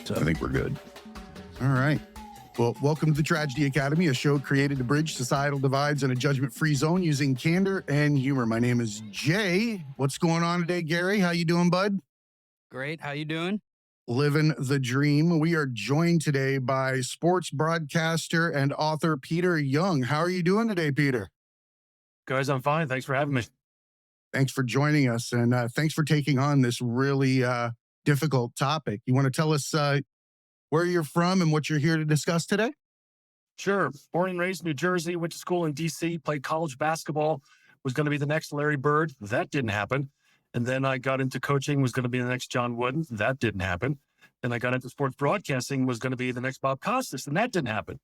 So I think we're good. All right. Well, welcome to the Tragedy Academy, a show created to bridge societal divides in a judgment-free zone using candor and humor. My name is Jay. What's going on today, Gary? How you doing, bud? great. How you doing? Living the dream. We are joined today by sports broadcaster and author Peter Young. How are you doing today, Peter? Guys, I'm fine. Thanks for having me. Thanks for joining us, and thanks for taking on this really difficult topic. You want to tell us where you're from and what you're here to discuss today? Sure. Born and raised in New Jersey, went to school in D.C., played college basketball, was going to be the next Larry Bird. That didn't happen. And then I got into coaching, was going to be the next John Wooden. That didn't happen. Then I got into sports broadcasting, was going to be the next Bob Costas, and that didn't happen.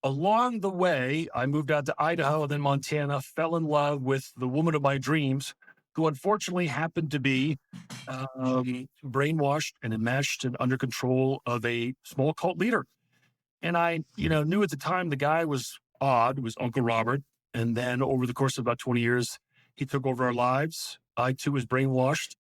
Along the way, I moved out to Idaho and then Montana, fell in love with the woman of my dreams, who unfortunately happened to be brainwashed and enmeshed and under control of a small cult leader. And I, knew at the time the guy was odd, was Uncle Robert. And then over the course of about 20 years, he took over our lives. I too was brainwashed,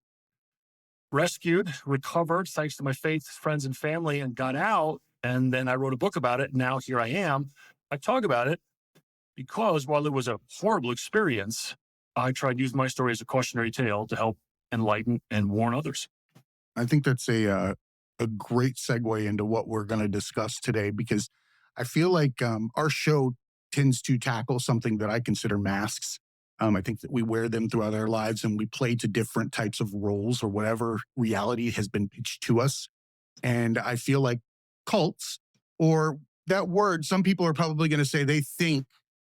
rescued, recovered, thanks to my faith, friends, and family, and got out. And then I wrote a book about it. Now here I am. I talk about it because while it was a horrible experience, I tried to use my story as a cautionary tale to help enlighten and warn others. I think that's a great segue into what we're going to discuss today, because I feel like our show tends to tackle something that I consider masks. I think that we wear them throughout our lives and we play to different types of roles or whatever reality has been pitched to us. And I feel like cults, or that word, some people are probably going to say they think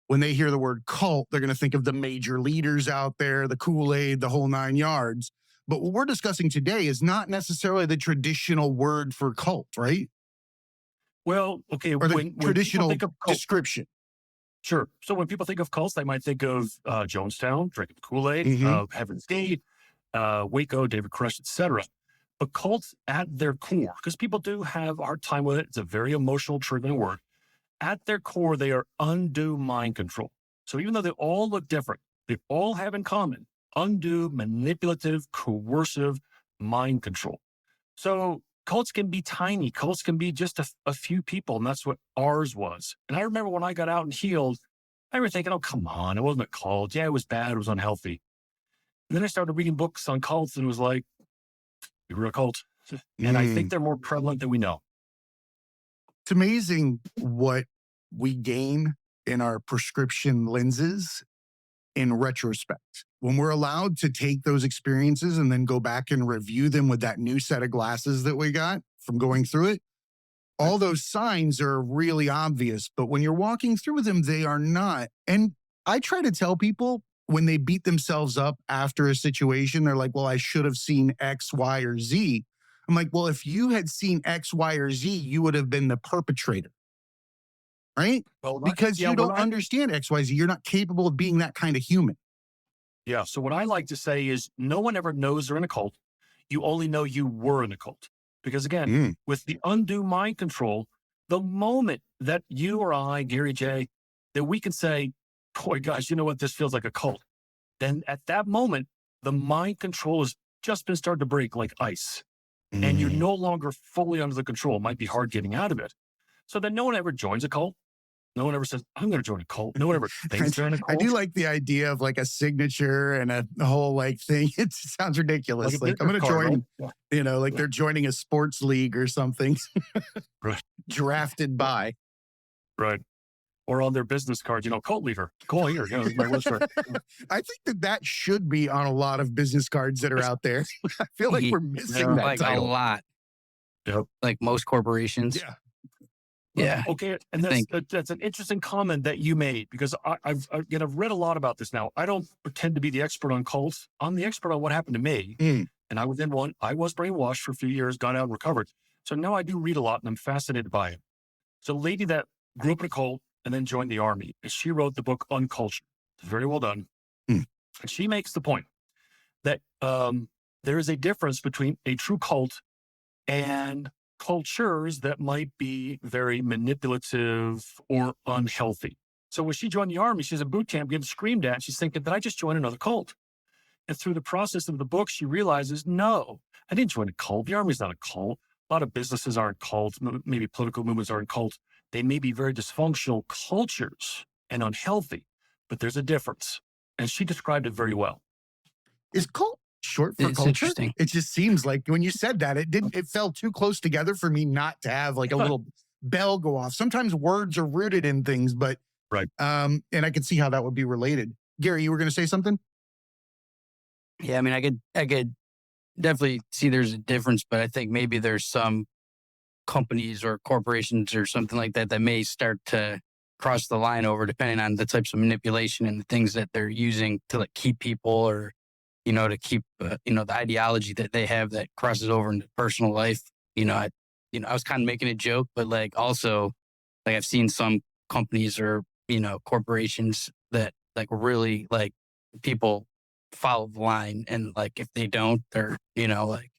when they hear the word cult, they're going to think of the major leaders out there, the Kool-Aid, the whole nine yards. But what we're discussing today is not necessarily the traditional word for cult, right? Well, okay. Or the when traditional people think of cult, description. sure. So when people think of cults, they might think of Jonestown, drinking Kool-Aid, Mhm. Heaven's Gate, Waco, David Koresh, etc. But cults at their core, because people do have a hard time with it. It's a very emotional, triggering word. At their core, they are undue mind control. So even though they all look different, they all have in common undue, manipulative, coercive mind control. So cults can be tiny. Cults can be just a few people, and that's what ours was. And I remember when I got out and healed, I remember thinking, oh, come on, it wasn't a cult. Yeah, it was bad. It was unhealthy. And then I started reading books on cults and it was like, we were a cult. And I think they're more prevalent than we know. It's amazing what we gain in our prescription lenses in retrospect. When we're allowed to take those experiences and then go back and review them with that new set of glasses that we got from going through it, all those signs are really obvious. But when you're walking through them, they are not. And I try to tell people when they beat themselves up after a situation, they're like, well, I should have seen X, Y, or Z. I'm like, well, if you had seen X, Y, or Z, you would have been the perpetrator, right? Well, Because you don't understand X, Y, Z. You're not capable of being that kind of human. Yeah. So what I like to say is no one ever knows they're in a cult. You only know you were in a cult. Because again, with the undue mind control, the moment that you or I, Gary J., that we can say, boy, guys, you know what? This feels like a cult. Then at that moment, the mind control has just been starting to break like ice. And you're no longer fully under the control. It might be hard getting out of it. So then no one ever joins a cult. No one ever says, I'm going to join a cult. No one ever thinks they're in a cult. I do like the idea of like a signature and a whole like thing. It sounds ridiculous. Like I'm going to join, right? They're joining a sports league or something. Right. Drafted by. Right. Or on their business cards, cult leader. Call here. My website. I think that should be on a lot of business cards that are out there. I feel like we're missing that like title. a lot. Yep. Like most corporations. Yeah. Yeah. Okay. And that's an interesting comment that you made, because I've read a lot about this now. I don't pretend to be the expert on cults. I'm the expert on what happened to me. And I was in one. I was brainwashed for a few years, got out and recovered. So now I do read a lot and I'm fascinated by it. So a lady that grew up in a cult and then joined the army, and she wrote the book Uncultured. It's very well done. And she makes the point that there is a difference between a true cult and cultures that might be very manipulative or unhealthy. So when she joined the army, she's in boot camp, getting screamed at. She's thinking, did I just join another cult? And through the process of the book, she realizes, no, I didn't join a cult. The army's not a cult. lot of businesses aren't cults, maybe political movements aren't cults. They may be very dysfunctional cultures and unhealthy, but there's a difference. And she described it very well. Is cult short for It's culture? interesting. It just seems like when you said that, it fell too close together for me not to have like a little bell go off. Sometimes words are rooted in things, but Right. and I could see how that would be related. Gary, you were going to say something? Yeah, I mean, I could definitely see there's a difference, but I think maybe there's some companies or corporations or something like that that may start to cross the line over, depending on the types of manipulation and the things that they're using to like keep people, or to keep the ideology that they have that crosses over into personal life. I was kind of making a joke, but like also like I've seen some companies or corporations that like really like people follow the line, and like if they don't, they're like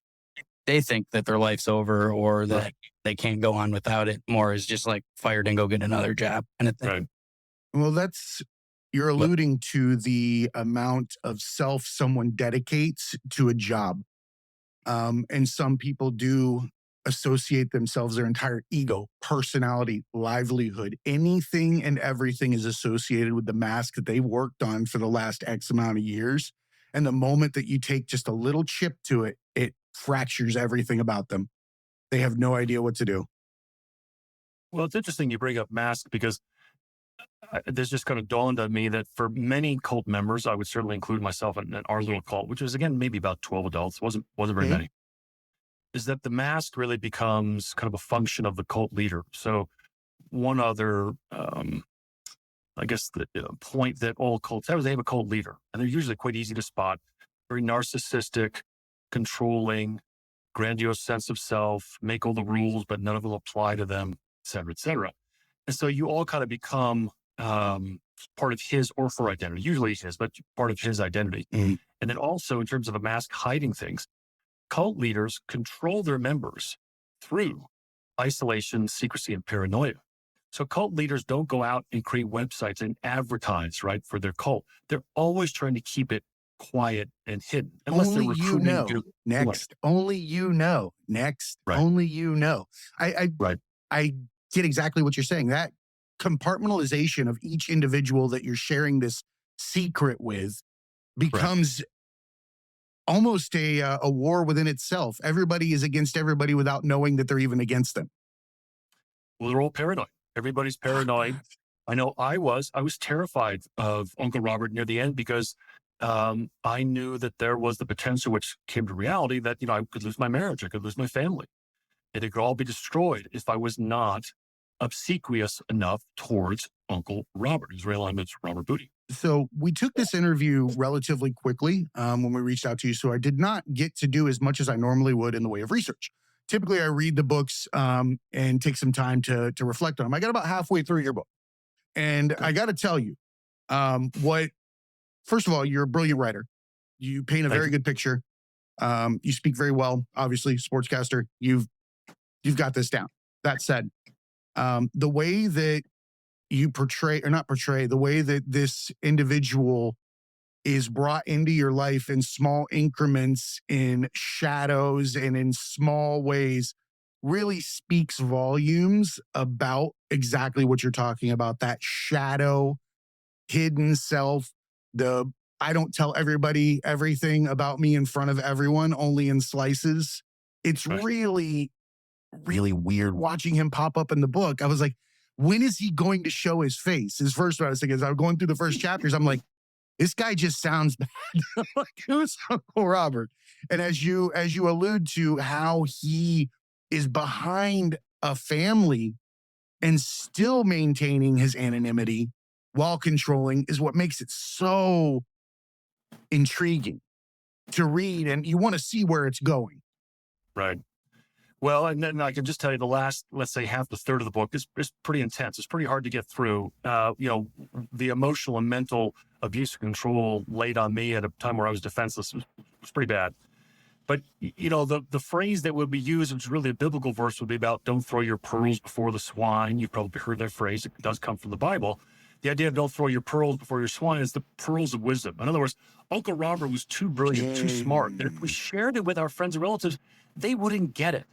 they think that their life's over or that they can't go on without it. More is just like fired and go get another job kind of thing. Right. Well, you're alluding to the amount of self someone dedicates to a job. And some people do associate themselves, their entire ego, personality, livelihood, anything and everything is associated with the mask that they worked on for the last X amount of years. And the moment that you take just a little chip to it, it fractures everything about them. They have no idea what to do. Well, it's interesting you bring up mask because this just kind of dawned on me that for many cult members, I would certainly include myself in our little cult, which was again maybe about 12 adults, wasn't very many. Is that the mask really becomes kind of a function of the cult leader. So one other, I guess, the point that all cults have is they have a cult leader, and they're usually quite easy to spot. Very narcissistic, controlling, grandiose sense of self, make all the rules, but none of them apply to them, et cetera, et cetera. And so you all kind of become part of his or her identity, usually his, but part of his identity. And then also in terms of a mask hiding things, cult leaders control their members through isolation, secrecy, and paranoia. So cult leaders don't go out and create websites and advertise, right, for their cult. They're always trying to keep it quiet and hidden. Unless Only they're recruiting. Next. Only Next. Right. Only Right. I get exactly what you're saying. That compartmentalization of each individual that you're sharing this secret with becomes almost a war within itself. Everybody is against everybody without knowing that they're even against them. Well, they're all paranoid. Everybody's paranoid. I know I was terrified of Uncle Robert near the end because I knew that there was the potential, which came to reality, that, I could lose my marriage. I could lose my family. It could all be destroyed if I was not obsequious enough towards Uncle Robert, whose real name is Robert Booty. So we took this interview relatively quickly when we reached out to you. So I did not get to do as much as I normally would in the way of research. Typically, I read the books and take some time to reflect on them. I got about halfway through your book. And I got to tell you, first of all, you're a brilliant writer. You paint a very good picture. You speak very well, obviously, sportscaster. You've got this down. That said, the way that you the way that this individual is brought into your life in small increments, in shadows, and in small ways really speaks volumes about exactly what you're talking about. That shadow, hidden self, I don't tell everybody everything about me in front of everyone, only in slices. It's really, really weird watching him pop up in the book. I was like, when is he going to show his face? His first one, I was thinking, as I was going through the first chapters, I'm like, this guy just sounds bad. Like, who's Uncle Robert? And as you allude to how he is behind a family and still maintaining his anonymity while controlling is what makes it so intriguing to read. And you want to see where it's going. Right. Well, and then I can just tell you the last, let's say half the third of the book is pretty intense. It's pretty hard to get through. The emotional and mental abuse and control laid on me at a time where I was defenseless was pretty bad. But, the phrase that would be used, which is really a biblical verse, would be about don't throw your pearls before the swine. You've probably heard that phrase. It does come from the Bible. The idea of don't throw your pearls before your swine is the pearls of wisdom. In other words, Uncle Robert was too brilliant, too smart. And if we shared it with our friends and relatives, they wouldn't get it.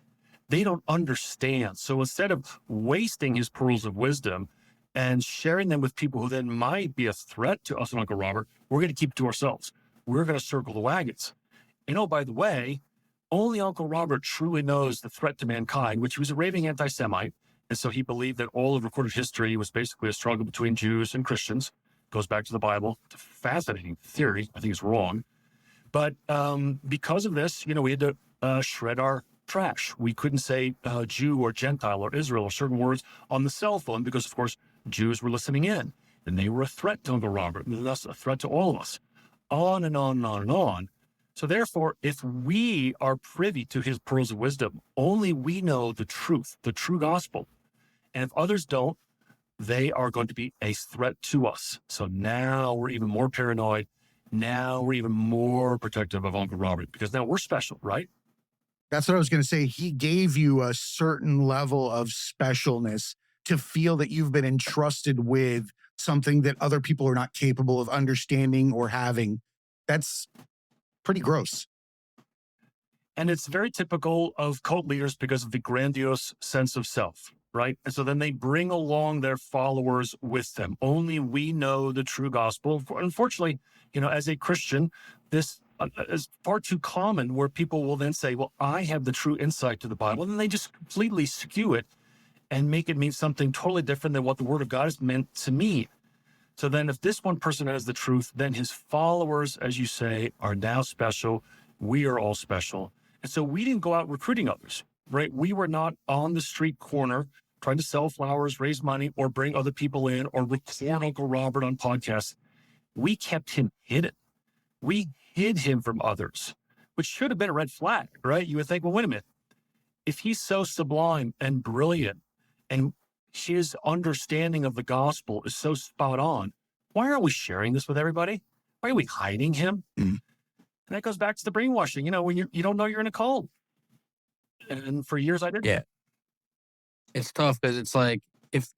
They don't understand. So instead of wasting his pearls of wisdom and sharing them with people who then might be a threat to us and Uncle Robert, we're going to keep it to ourselves. We're going to circle the wagons. And oh, by the way, only Uncle Robert truly knows the threat to mankind, which he was a raving anti-Semite. And so he believed that all of recorded history was basically a struggle between Jews and Christians. Goes back to the Bible. It's a fascinating theory. I think it's wrong. But because of this, we had to shred our trash. We couldn't say Jew or Gentile or Israel or certain words on the cell phone because, of course, Jews were listening in. And they were a threat to Uncle Robert, and thus a threat to all of us. On and on and on and on. So therefore, if we are privy to his pearls of wisdom, only we know the truth, the true gospel. And if others don't, they are going to be a threat to us. So now we're even more paranoid. Now we're even more protective of Uncle Robert because now we're special, right? That's what I was going to say. He gave you a certain level of specialness to feel that you've been entrusted with something that other people are not capable of understanding or having. That's pretty gross. And it's very typical of cult leaders because of the grandiose sense of self, right? And so then they bring along their followers with them. Only we know the true gospel. Unfortunately, as a Christian, this is far too common where people will then say, well, I have the true insight to the Bible. And then they just completely skew it and make it mean something totally different than what the word of God is meant to mean. So then if this one person has the truth, then his followers, as you say, are now special. We are all special. And so we didn't go out recruiting others, right? We were not on the street corner trying to sell flowers, raise money, or bring other people in, or record Uncle Robert on podcasts. We kept him hidden. We hid him from others, which should have been a red flag, right? You would think, well, wait a minute. If he's so sublime and brilliant and his understanding of the gospel is so spot on, why aren't we sharing this with everybody? Why are we hiding him? And that goes back to the brainwashing. When you don't know you're in a cult. And for years I didn't. Yeah. It's tough because it's like if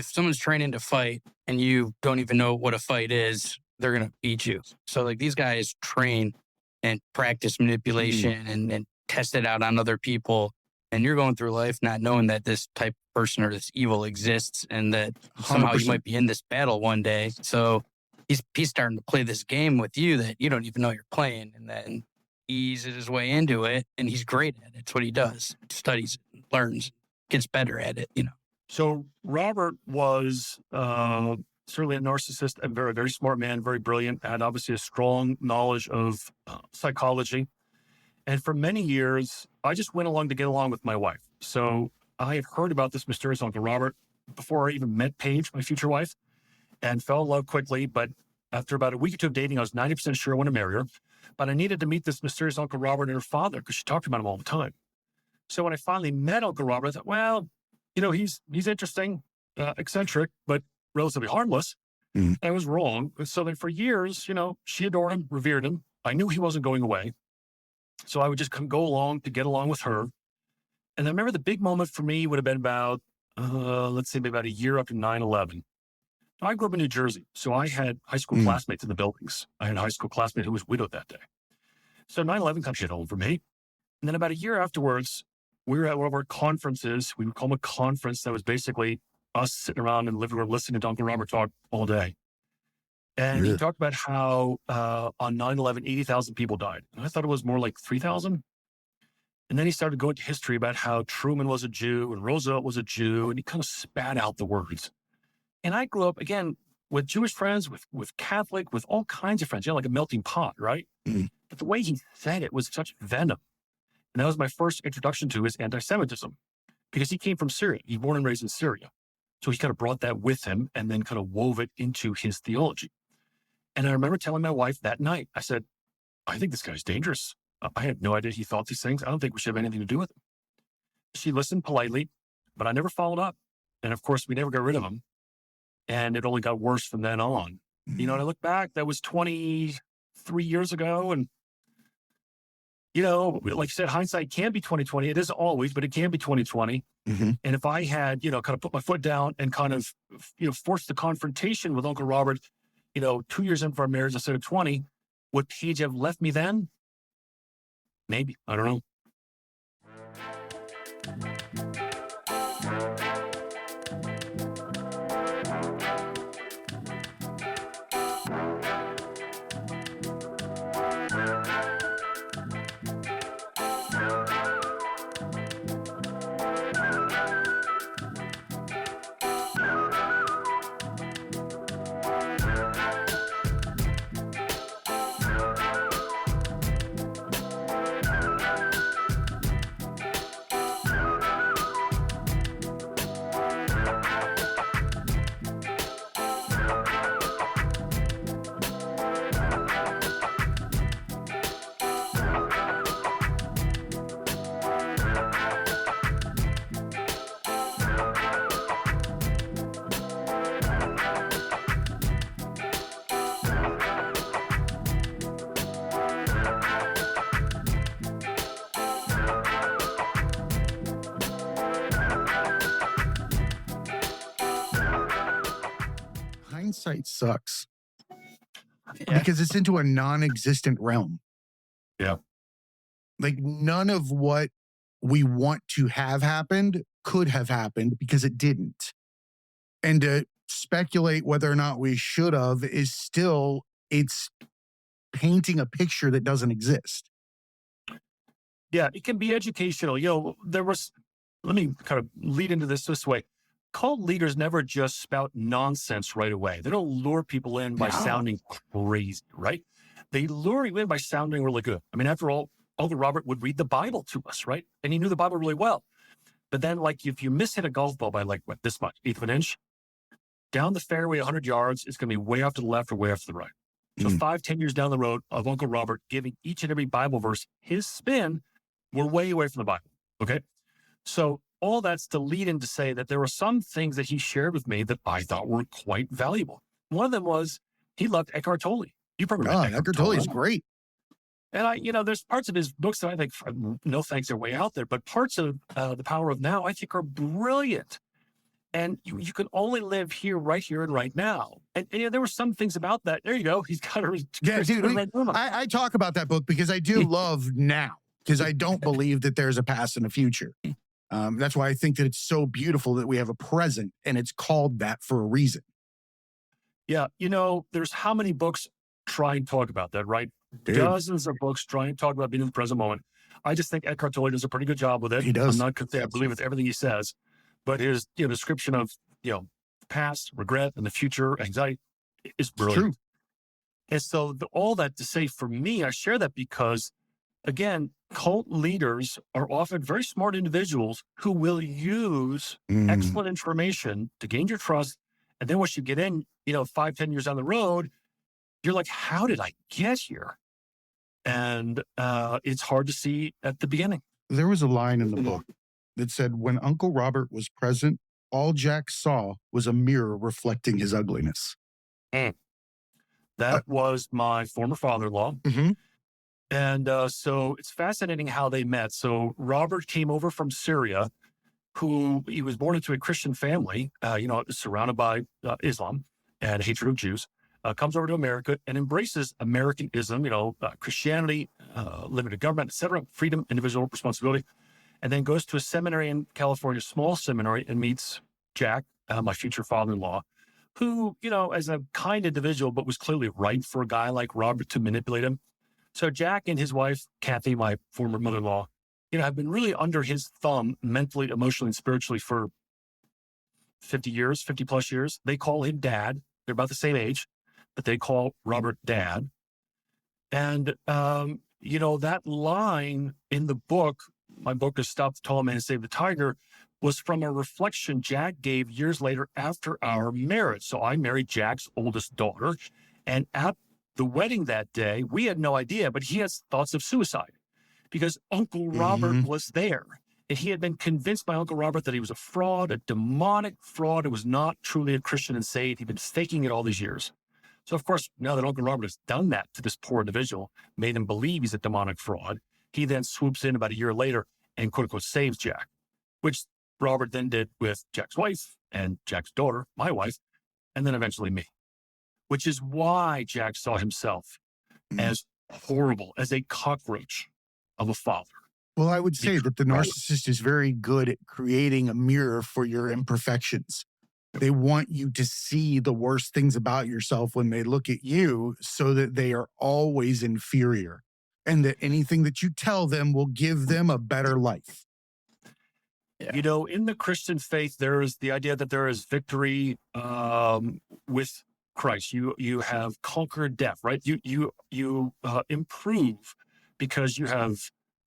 someone's training to fight and you don't even know what a fight is, they're going to beat you. So like these guys train and practice manipulation and test it out on other people. And you're going through life not knowing that this type of person or this evil exists and that somehow 100%. you might be in this battle one day. So he's starting to play this game with you that you don't even know you're playing, and then eases his way into it, and he's great at it. It's what he does. He studies it, learns, gets better at it, So Robert was certainly a narcissist, a very, very smart man, very brilliant, had obviously a strong knowledge of psychology. And for many years, I just went along to get along with my wife. So I had heard about this mysterious Uncle Robert before I even met Paige, my future wife, and fell in love quickly. But after about a week or two of dating, I was 90% sure I want to marry her. But I needed to meet this mysterious Uncle Robert and her father because she talked about him all the time. So when I finally met Uncle Robert, I thought, well, he's interesting, eccentric, but relatively harmless. I was wrong. So then for years, she adored him, revered him. I knew he wasn't going away. So I would just go along to get along with her. And I remember the big moment for me would have been about, let's say maybe about a year after 9/11. I grew up in New Jersey. So I had high school classmates in the buildings. I had a high school classmate who was widowed that day. So 9/11 kind of hit home for me. And then about a year afterwards, we were at one of our conferences. We would call them a conference that was basically us sitting around in the living room listening to Uncle Robert talk all day. And he talked about how on 9/11, 80,000 people died. And I thought it was more like 3,000. And then he started going to history about how Truman was a Jew and Roosevelt was a Jew. And he kind of spat out the words. And I grew up, again, with Jewish friends, with Catholic, with all kinds of friends, like a melting pot, right? But the way he said it was such venom. And that was my first introduction to his anti-Semitism because he came from Syria. He was born and raised in Syria. So he kind of brought that with him and then kind of wove it into his theology. And I remember telling my wife that night, I said, I think this guy's dangerous. I had no idea he thought these things. I don't think we should have anything to do with him. She listened politely, but I never followed up. And of course, we never got rid of him. And it only got worse from then on. And I look back, that was 23 years ago. And, like you said, hindsight can be 20/20. It isn't always, but it can be 20/20. And if I had, kind of put my foot down and kind of, forced the confrontation with Uncle Robert, 2 years into our marriage instead of 20, would Paige have left me then? Maybe. I don't know. Hindsight sucks Yeah. because it's into a non-existent realm. Yeah. Like none of what we want to have happened could have happened because it didn't. And to speculate whether or not we should have is still, it's painting a picture that doesn't exist. Yeah, it can be educational. Let me kind of lead into this way. Cult leaders never just spout nonsense right away. They don't lure people in by sounding crazy, right? They lure you in by sounding really good. I mean, after all, Uncle Robert would read the Bible to us, right? And he knew the Bible really well. But then, like, if you mishit a golf ball by this much, eighth of an inch, down the fairway 100 yards, it's going to be way off to the left or way off to the right. So 5-10 years down the road of Uncle Robert giving each and every Bible verse his spin, we're way away from the Bible, okay? So all that's to lead in to say that there were some things that he shared with me that I thought were quite valuable. One of them was he loved Eckhart Tolle. You probably read Eckhart Tolle is great. And there's parts of his books that I think, no thanks, are way out there, but parts of The Power of Now I think are brilliant. And you can only live here, right here, and right now. And there were some things about that. There you go. He's got a dude. I talk about that book because I do love now, because I don't believe that there's a past and a future. That's why I think that it's so beautiful that we have a present, and it's called that for a reason. Yeah, there's how many books try and talk about that, right? Dude. Dozens of books try and talk about being in the present moment. I just think Eckhart Tolle does a pretty good job with it. He does. I'm not going to say I believe with everything he says, but his description of past, regret, and the future, anxiety is brilliant. True. And so all that to say, for me, I share that because, again, cult leaders are often very smart individuals who will use excellent information to gain your trust. And then once you get in, 5-10 years down the road, you're like, how did I get here? And it's hard to see at the beginning. There was a line in the book that said, when Uncle Robert was present, all Jack saw was a mirror reflecting his ugliness. That was my former father-in-law. And so it's fascinating how they met. So Robert came over from Syria, he was born into a Christian family, surrounded by Islam and hatred of Jews, comes over to America and embraces Americanism, Christianity, limited government, etc., freedom, individual responsibility, and then goes to a seminary in California, small seminary, and meets Jack, my future father-in-law, who, as a kind individual, but was clearly right for a guy like Robert to manipulate him. So Jack and his wife, Kathy, my former mother-in-law, have been really under his thumb mentally, emotionally, and spiritually for 50 plus years. They call him Dad. They're about the same age, but they call Robert Dad. And, that line in the book, my book is Stop the Tall Man and Save the Tiger, was from a reflection Jack gave years later after our marriage. So I married Jack's oldest daughter, and at the wedding that day, we had no idea, but he has thoughts of suicide because Uncle Robert was there. And he had been convinced by Uncle Robert that he was a fraud, a demonic fraud, and was not truly a Christian and saved. He'd been faking it all these years. So, of course, now that Uncle Robert has done that to this poor individual, made him believe he's a demonic fraud, he then swoops in about a year later and, quote unquote, saves Jack, which Robert then did with Jack's wife and Jack's daughter, my wife, and then eventually me, which is why Jack saw himself as horrible, as a cockroach of a father. Well, I would say that the narcissist is very good at creating a mirror for your imperfections. They want you to see the worst things about yourself when they look at you so that they are always inferior and that anything that you tell them will give them a better life. Yeah. You know, in the Christian faith, there is the idea that there is victory with Christ. You have conquered death, right? You improve because you have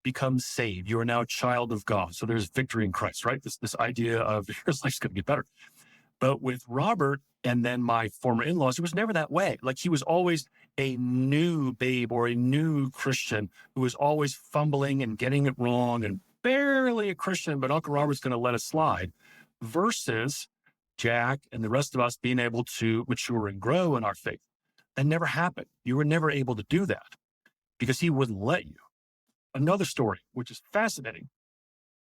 become saved. You are now a child of God. So there's victory in Christ, right? This idea of your life's going to get better. But with Robert and then my former in-laws, it was never that way. Like he was always a new babe or a new Christian who was always fumbling and getting it wrong and barely a Christian, but Uncle Robert's going to let it slide, versus Jack and the rest of us being able to mature and grow in our faith. That never happened. You were never able to do that because he wouldn't let you. Another story, which is fascinating.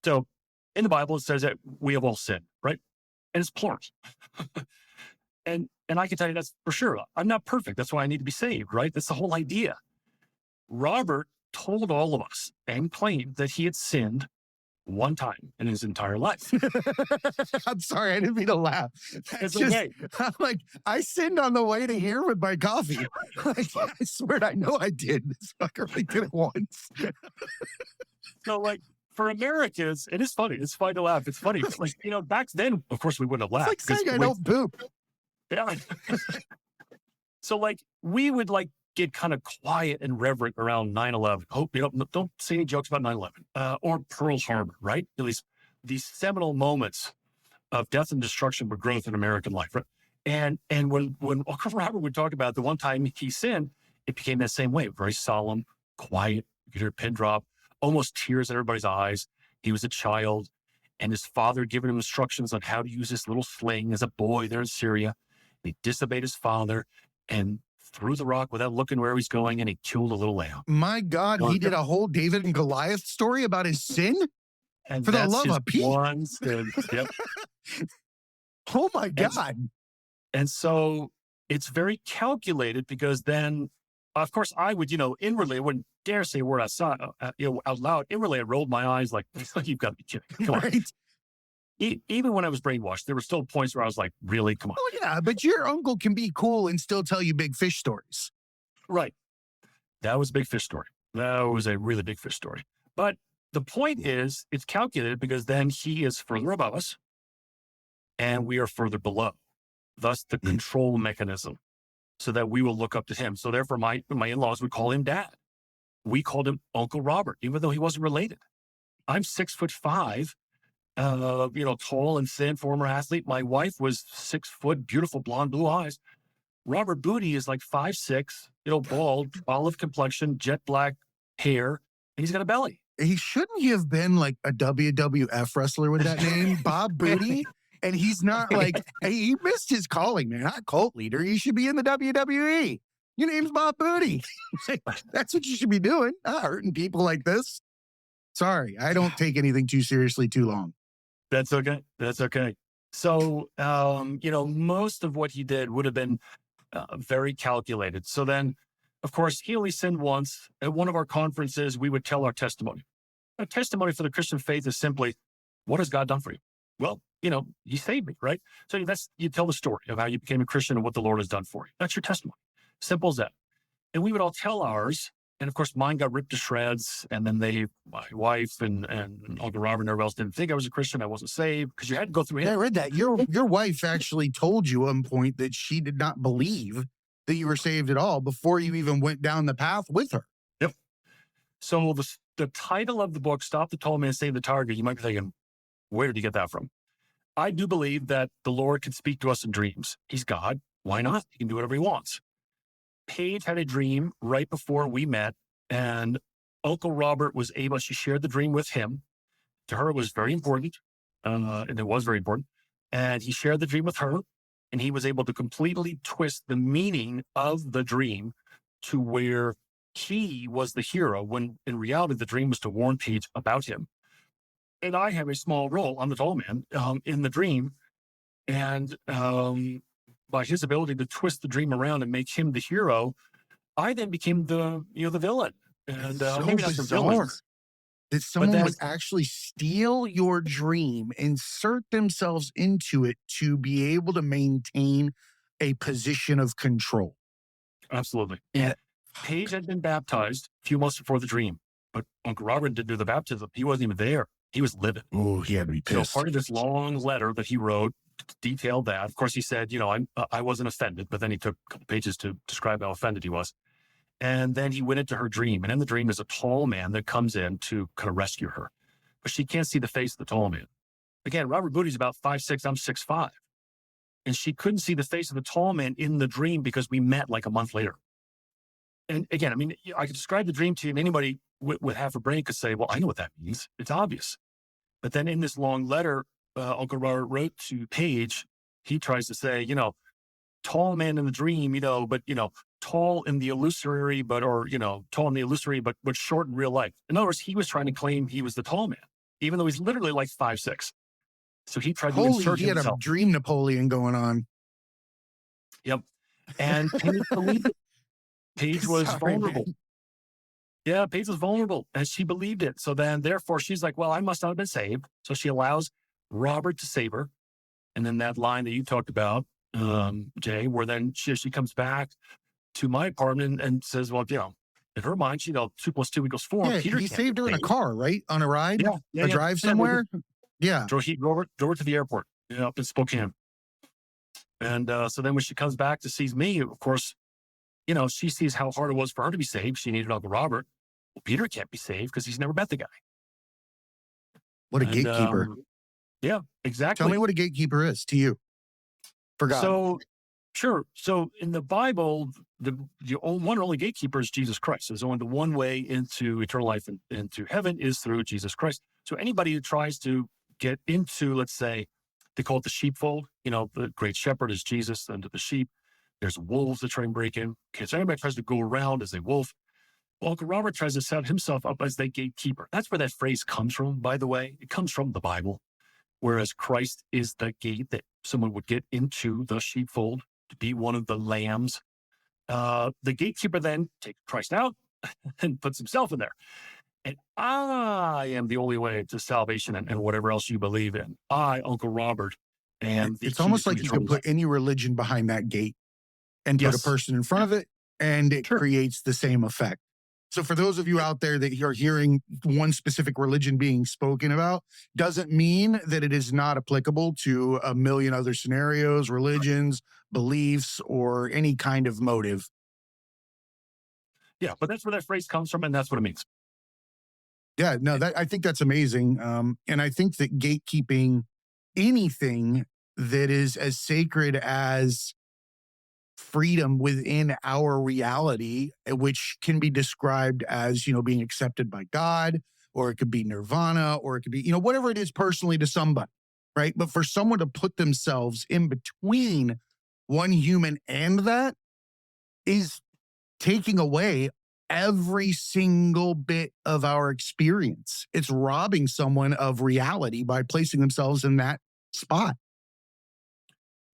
So in the Bible, it says that we have all sinned, right? And it's plural. and I can tell you that's for sure. I'm not perfect. That's why I need to be saved, right? That's the whole idea. Robert told all of us and claimed that he had sinned one time in his entire life. I'm sorry, I didn't mean to laugh. It's okay. I'm like, I sinned on the way to here with my coffee. Like, I swear I know I did. I only did it once. So like, for Americans, it is funny. It's fun to laugh. It's funny. Like, you know, back then, of course, we wouldn't have laughed. It's like saying I don't poop. Yeah. So like, we would like get kind of quiet and reverent around 9/11. Hope you don't say any jokes about 9/11 or Pearl Harbor, right? At least these seminal moments of death and destruction but growth in American life, right? And when Uncle Robert would talk about the one time he sinned, it became that same way, very solemn, quiet. You could hear a pin drop, almost tears in everybody's eyes. He was a child, and his father had given him instructions on how to use this little sling as a boy there in Syria. He disobeyed his father and threw the rock without looking where he's going, and he killed a little lamb. My God, he did a whole David and Goliath story about his sin? And for the love of Pete. One sin. Yep. Oh my God. And so it's very calculated because then, of course, I would, inwardly, I wouldn't dare say a word outside, out loud. Inwardly, I rolled my eyes like, you've got to be kidding. Come on. Right. Even when I was brainwashed, there were still points where I was like, really? Come on. Oh, yeah, but your uncle can be cool and still tell you big fish stories. Right. That was a big fish story. That was a really big fish story. But the point is, it's calculated because then he is further above us and we are further below. Thus, the control mechanism so that we will look up to him. So therefore, my in-laws would call him dad. We called him Uncle Robert, even though he wasn't related. I'm 6'5", tall and thin, former athlete. My wife was 6 foot, beautiful blonde, blue eyes. Robert Booty is like 5'6", bald, olive complexion, jet black hair, and he's got a belly. He shouldn't he have been like a WWF wrestler with that name, Bob Booty? And he's not like, hey, he missed his calling, man. Not cult leader. He should be in the WWE. Your name's Bob Booty. That's what you should be doing. Not hurting people like this. Sorry, I don't take anything too seriously too long. That's okay. That's okay. So, most of what he did would have been very calculated. So then, of course, he only sinned once. At one of our conferences, we would tell our testimony. A testimony for the Christian faith is simply, what has God done for you? Well, he saved me, right? So you tell the story of how you became a Christian and what the Lord has done for you. That's your testimony. Simple as that. And we would all tell ours. And of course, mine got ripped to shreds. And then my wife and Uncle Robert and everyone else didn't think I was a Christian. I wasn't saved because you had to go through him. Yeah, I read that. Your wife actually told you at one point that she did not believe that you were saved at all before you even went down the path with her. Yep. So the title of the book, Stop the Tall Man, Save the Target, you might be thinking, where did he get that from? I do believe that the Lord can speak to us in dreams. He's God. Why not? He can do whatever he wants. Paige had a dream right before we met, and Uncle Robert was able, she shared the dream with him. To her, it was very important, and it was very important. And he shared the dream with her, and he was able to completely twist the meaning of the dream to where he was the hero, when in reality, the dream was to warn Paige about him. And I have a small role, I'm the tall man, in the dream. And by his ability to twist the dream around and make him the hero, I then became the villain. And so maybe not the villain. that someone would actually steal your dream, insert themselves into it to be able to maintain a position of control. Absolutely. Yeah. Paige had been baptized a few months before the dream, but Uncle Robert didn't do the baptism. He wasn't even there. He was livid. Oh, he had to be pissed. So part of this long letter that he wrote detailed that. Of course, he said, I wasn't offended, but then he took a couple pages to describe how offended he was. And then he went into her dream. And in the dream, there's a tall man that comes in to kind of rescue her. But she can't see the face of the tall man. Again, Robert Booty's about 5'6", I'm 6'5". And she couldn't see the face of the tall man in the dream because we met like a month later. And again, I mean, I could describe the dream to you, and anybody with half a brain could say, well, I know what that means. It's obvious. But then in this long letter, Uncle Robert wrote to Paige, he tries to say, tall man in the dream, but, tall in the illusory, tall in the illusory, but short in real life. In other words, he was trying to claim he was the tall man, even though he's literally like 5'6". So he tried to insert he had himself. a dream Napoleon going on. Yep. And Paige believed it. Paige was vulnerable. Man. Yeah, Paige was vulnerable, and she believed it. So then, therefore, she's like, well, I must not have been saved. So she allows Robert to save her. And then that line that you talked about, Jay, where then she comes back to my apartment and says, well, in her mind, 2 + 2 = 4. Yeah, Peter he saved her in a car, right? On a ride? Yeah. A drive somewhere? Yeah. Drove her to the airport, up in Spokane. And so then when she comes back to see me, of course, she sees how hard it was for her to be saved. She needed Uncle Robert. Well, Peter can't be saved because he's never met the guy. What a gatekeeper. Yeah, exactly. Tell me what a gatekeeper is to you. Forgot. So, sure. So in the Bible, the one and only gatekeeper is Jesus Christ. There's only the one way into eternal life and into heaven is through Jesus Christ. So anybody who tries to get into, let's say, they call it the sheepfold. The great shepherd is Jesus under the sheep. There's wolves that try and break in. Okay, so anybody tries to go around as a wolf. Well, Uncle Robert tries to set himself up as the gatekeeper. That's where that phrase comes from, by the way. It comes from the Bible. Whereas Christ is the gate that someone would get into the sheepfold to be one of the lambs. The gatekeeper then takes Christ out and puts himself in there. And I am the only way to salvation and whatever else you believe in. I, Uncle Robert, and it's almost like you can put any religion behind that gate and put a person in front of it, and it creates the same effect. So for those of you out there that are hearing one specific religion being spoken about, doesn't mean that it is not applicable to a million other scenarios, religions, beliefs, or any kind of motive. Yeah, but that's where that phrase comes from, and that's what it means. Yeah, no, I think that's amazing. And I think that gatekeeping anything that is as sacred as freedom within our reality, which can be described as, being accepted by God, or it could be nirvana, or it could be, whatever it is personally to somebody, right? But for someone to put themselves in between one human and that is taking away every single bit of our experience. It's robbing someone of reality by placing themselves in that spot.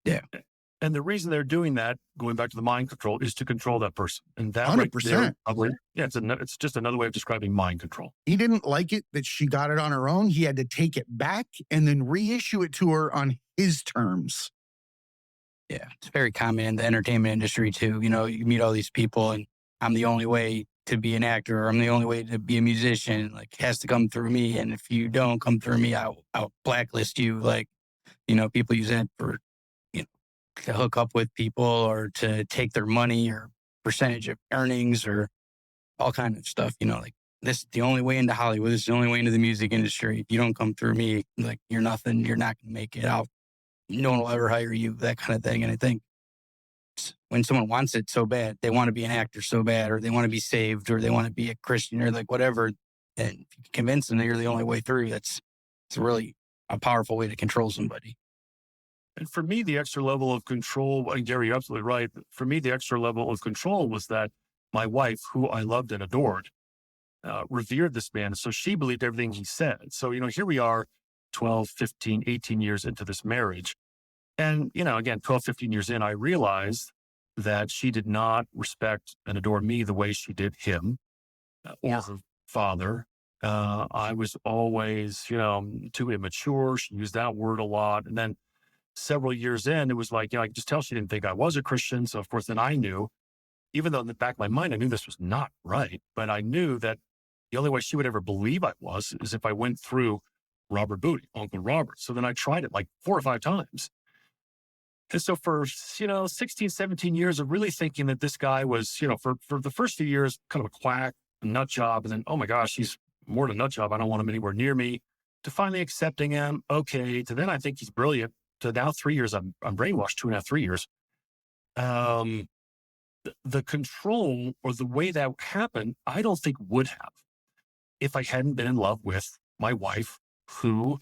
Yeah. And the reason they're doing that, going back to the mind control, is to control that person. And that 100%. It's just another way of describing mind control. He didn't like it that she got it on her own. He had to take it back and then reissue it to her on his terms. Yeah, it's very common in the entertainment industry too. You meet all these people and I'm the only way to be an actor, or I'm the only way to be a musician. Like, it has to come through me. And if you don't come through me, I'll blacklist you. Like, people use that for, to hook up with people or to take their money or percentage of earnings or all kind of stuff. Like, this is the only way into Hollywood. This is the only way into the music industry. If you don't come through me, like, you're nothing. You're not going to make it out. No one will ever hire you, that kind of thing. And I think when someone wants it so bad, they want to be an actor so bad, or they want to be saved, or they want to be a Christian, or like whatever. And if you convince them that you're the only way through, it's really a powerful way to control somebody. And for me, the extra level of control, and Gary, you're absolutely right. For me, the extra level of control was that my wife, who I loved and adored, revered this man. So she believed everything he said. So, here we are 12, 15, 18 years into this marriage. And, again, 12, 15 years in, I realized that she did not respect and adore me the way she did him or her father I was always, too immature. She used that word a lot. And then several years in, it was like, I could just tell she didn't think I was a Christian. So of course, then I knew, even though in the back of my mind, I knew this was not right, but I knew that the only way she would ever believe I was is if I went through Robert Booty, Uncle Robert. So then I tried it like 4 or 5 times. And so for, 16, 17 years of really thinking that this guy was, for the first few years, kind of a quack, a nut job. And then, oh my gosh, he's more than a nut job. I don't want him anywhere near me. To finally accepting him. Okay. To then I think he's brilliant. To now 3 years, I'm brainwashed, 2.5, 3 years. The control or the way that happened, I don't think would have if I hadn't been in love with my wife who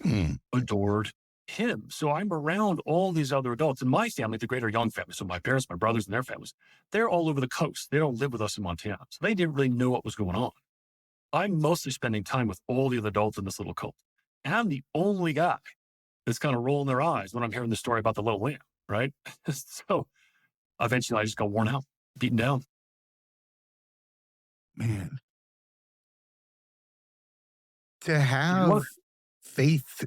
adored him. So I'm around all these other adults in my family, the greater Young family. So my parents, my brothers and their families, they're all over the coast. They don't live with us in Montana. So they didn't really know what was going on. I'm mostly spending time with all the other adults in this little cult. And I'm the only guy that's kind of rolling their eyes when I'm hearing the story about the little lamb, right? So eventually I just got worn out, beaten down. Man. To have faith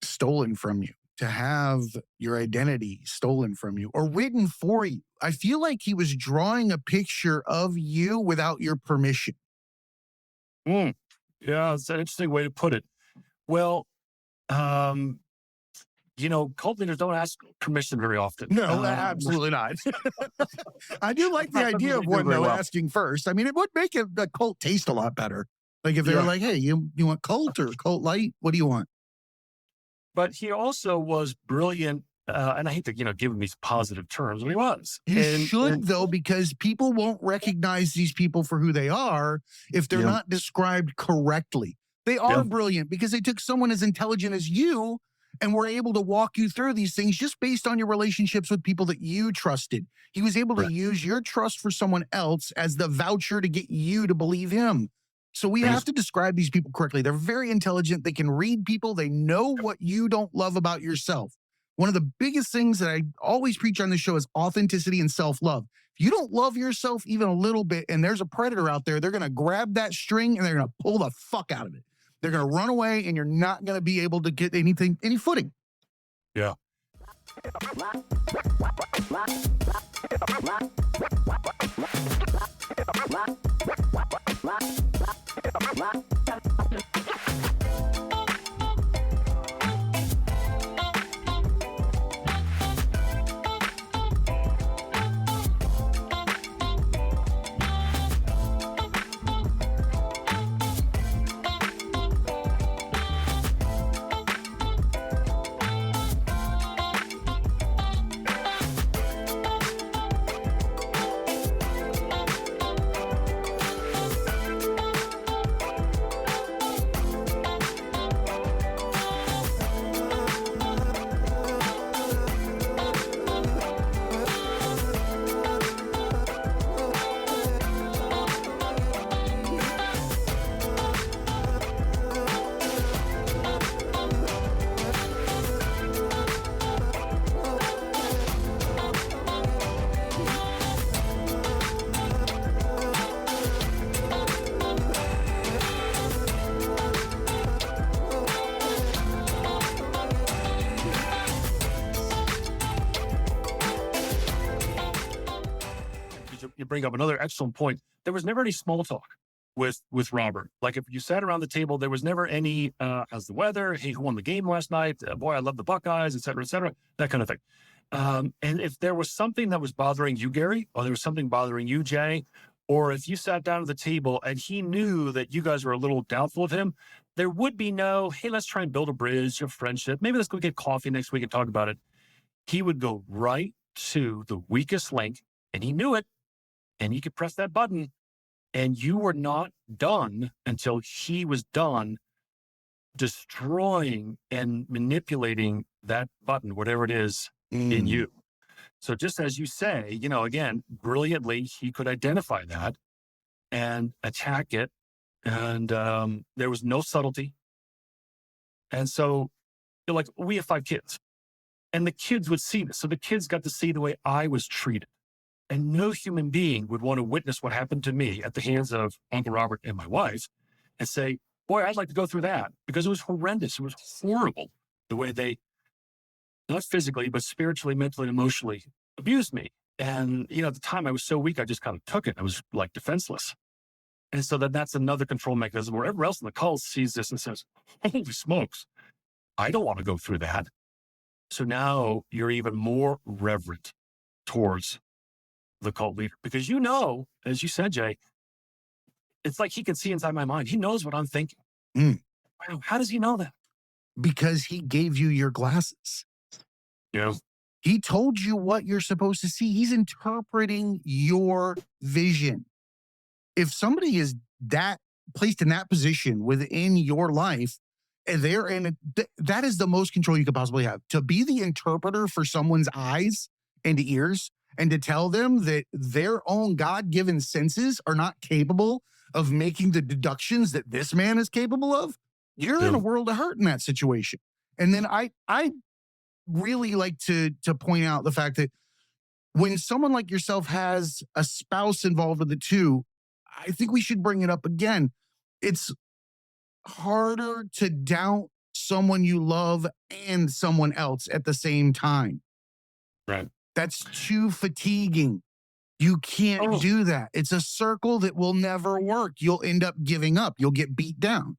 stolen from you, to have your identity stolen from you or written for you. I feel like he was drawing a picture of you without your permission. Yeah, it's an interesting way to put it. Well, cult leaders don't ask permission very often. No, absolutely not. I do like the idea of one, though, asking first. I mean, it would make the cult taste a lot better. Like if they were like, hey, you want cult or cult light? What do you want? But he also was brilliant. And I hate to, give him these positive terms, but he was. You should, though, because people won't recognize these people for who they are if they're not described correctly. They are brilliant because they took someone as intelligent as you and were able to walk you through these things just based on your relationships with people that you trusted. He was able to use your trust for someone else as the voucher to get you to believe him. So we have to describe these people correctly. They're very intelligent. They can read people. They know what you don't love about yourself. One of the biggest things that I always preach on this show is authenticity and self-love. If you don't love yourself even a little bit and there's a predator out there, they're going to grab that string and they're going to pull the fuck out of it. They're going to run away and you're not going to be able to get any footing. Yeah. You bring up another excellent point. There was never any small talk with Robert. Like if you sat around the table, there was never any, how's the weather? Hey, who won the game last night? Boy, I love the Buckeyes, et cetera, that kind of thing. And if there was something that was bothering you, Gary, or there was something bothering you, Jay, or if you sat down at the table and he knew that you guys were a little doubtful of him, there would be no, hey, let's try and build a bridge of friendship. Maybe let's go get coffee next week and talk about it. He would go right to the weakest link, and he knew it. And he could press that button, and you were not done until he was done destroying and manipulating that button, whatever it is in you. So just as you say, again, brilliantly, he could identify that and attack it. And there was no subtlety. And so like, we have 5 kids, and the kids would see this. So the kids got to see the way I was treated. And no human being would want to witness what happened to me at the hands of Uncle Robert and my wife and say, boy, I'd like to go through that, because it was horrendous. It was horrible the way they, not physically, but spiritually, mentally, and emotionally abused me. And, at the time I was so weak, I just kind of took it. I was like defenseless. And so that's another control mechanism where everyone else in the cult sees this and says, holy smokes, I don't want to go through that. So now you're even more reverent towards the cult leader, because as you said, Jay, it's like he can see inside my mind. He knows what I'm thinking. Mm. Wow, how does he know that? Because he gave you your glasses. Yeah. He told you what you're supposed to see. He's interpreting your vision. If somebody is placed in that position within your life, and that is the most control you could possibly have. To be the interpreter for someone's eyes and ears, and to tell them that their own God-given senses are not capable of making the deductions that this man is capable of, you're in a world of hurt in that situation. And then I really like to point out the fact that when someone like yourself has a spouse involved with it too, I think we should bring it up again. It's harder to doubt someone you love and someone else at the same time. Right. That's too fatiguing. You can't do that. It's a circle that will never work. You'll end up giving up. You'll get beat down.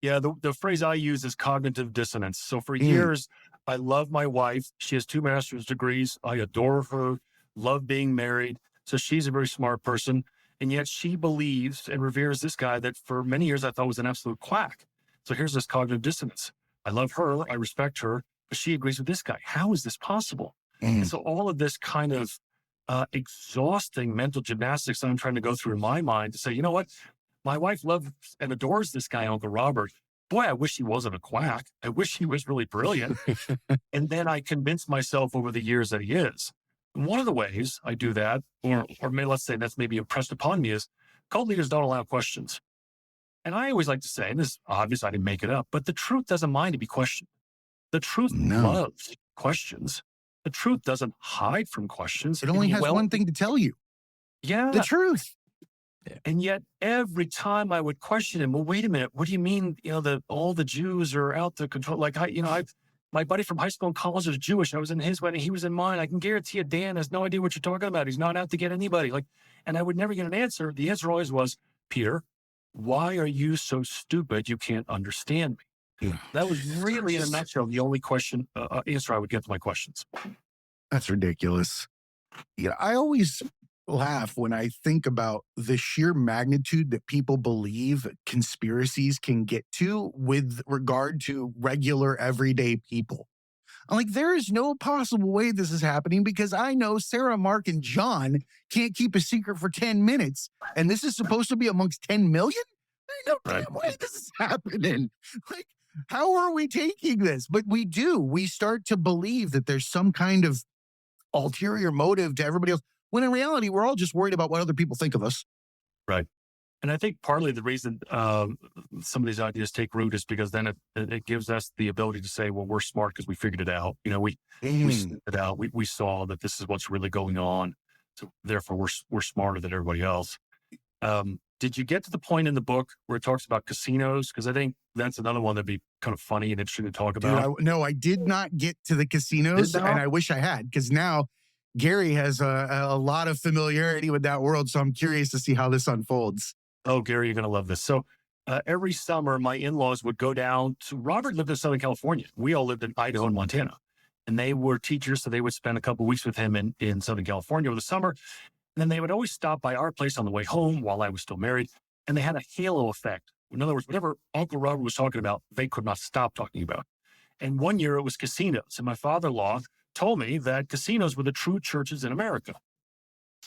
Yeah, the phrase I use is cognitive dissonance. So for years, I love my wife. She has 2 master's degrees. I adore her, love being married. So she's a very smart person. And yet she believes and reveres this guy that for many years I thought was an absolute quack. So here's this cognitive dissonance. I love her. I respect her. But she agrees with this guy. How is this possible? And so all of this kind of exhausting mental gymnastics I'm trying to go through in my mind to say, you know what? My wife loves and adores this guy, Uncle Robert. Boy, I wish he wasn't a quack. I wish he was really brilliant. And then I convinced myself over the years that he is. And one of the ways I do that, or maybe let's say that's maybe impressed upon me, is cult leaders don't allow questions. And I always like to say, and this is obvious, I didn't make it up, but the truth doesn't mind to be questioned. The truth loves questions. The truth doesn't hide from questions. It only has one thing to tell you. Yeah. The truth. And yet every time I would question him, well, wait a minute, what do you mean, all the Jews are out to control? Like, my buddy from high school and college is Jewish. I was in his wedding. He was in mine. I can guarantee you, Dan has no idea what you're talking about. He's not out to get anybody. And I would never get an answer. The answer always was, Peter, why are you so stupid you can't understand me? Yeah. That was really, in a nutshell, the only answer I would get to my questions. That's ridiculous. Yeah, I always laugh when I think about the sheer magnitude that people believe conspiracies can get to with regard to regular everyday people. I'm like, there is no possible way this is happening, because I know Sarah, Mark, and John can't keep a secret for 10 minutes. And this is supposed to be amongst 10 million? There's no damn way this is happening. Like, how are we taking this? But we do. We start to believe that there's some kind of ulterior motive to everybody else, when in reality, we're all just worried about what other people think of us. Right. And I think partly the reason some of these ideas take root is because then it gives us the ability to say, well, we're smart because we figured it out. We sniffed it out. We saw that this is what's really going on. So therefore, we're smarter than everybody else. Did you get to the point in the book where it talks about casinos? Because I think that's another one that'd be kind of funny and interesting to talk about. Dude, I did not get to the casinos, and I wish I had, because now Gary has a lot of familiarity with that world. So I'm curious to see how this unfolds. Oh, Gary, you're going to love this. So every summer, my in-laws would go down to, Robert lived in Southern California. We all lived in Idaho and Montana. And they were teachers, so they would spend a couple of weeks with him in Southern California over the summer. And then they would always stop by our place on the way home while I was still married. And they had a halo effect. In other words, whatever Uncle Robert was talking about, they could not stop talking about. And one year it was casinos. And my father-in-law told me that casinos were the true churches in America.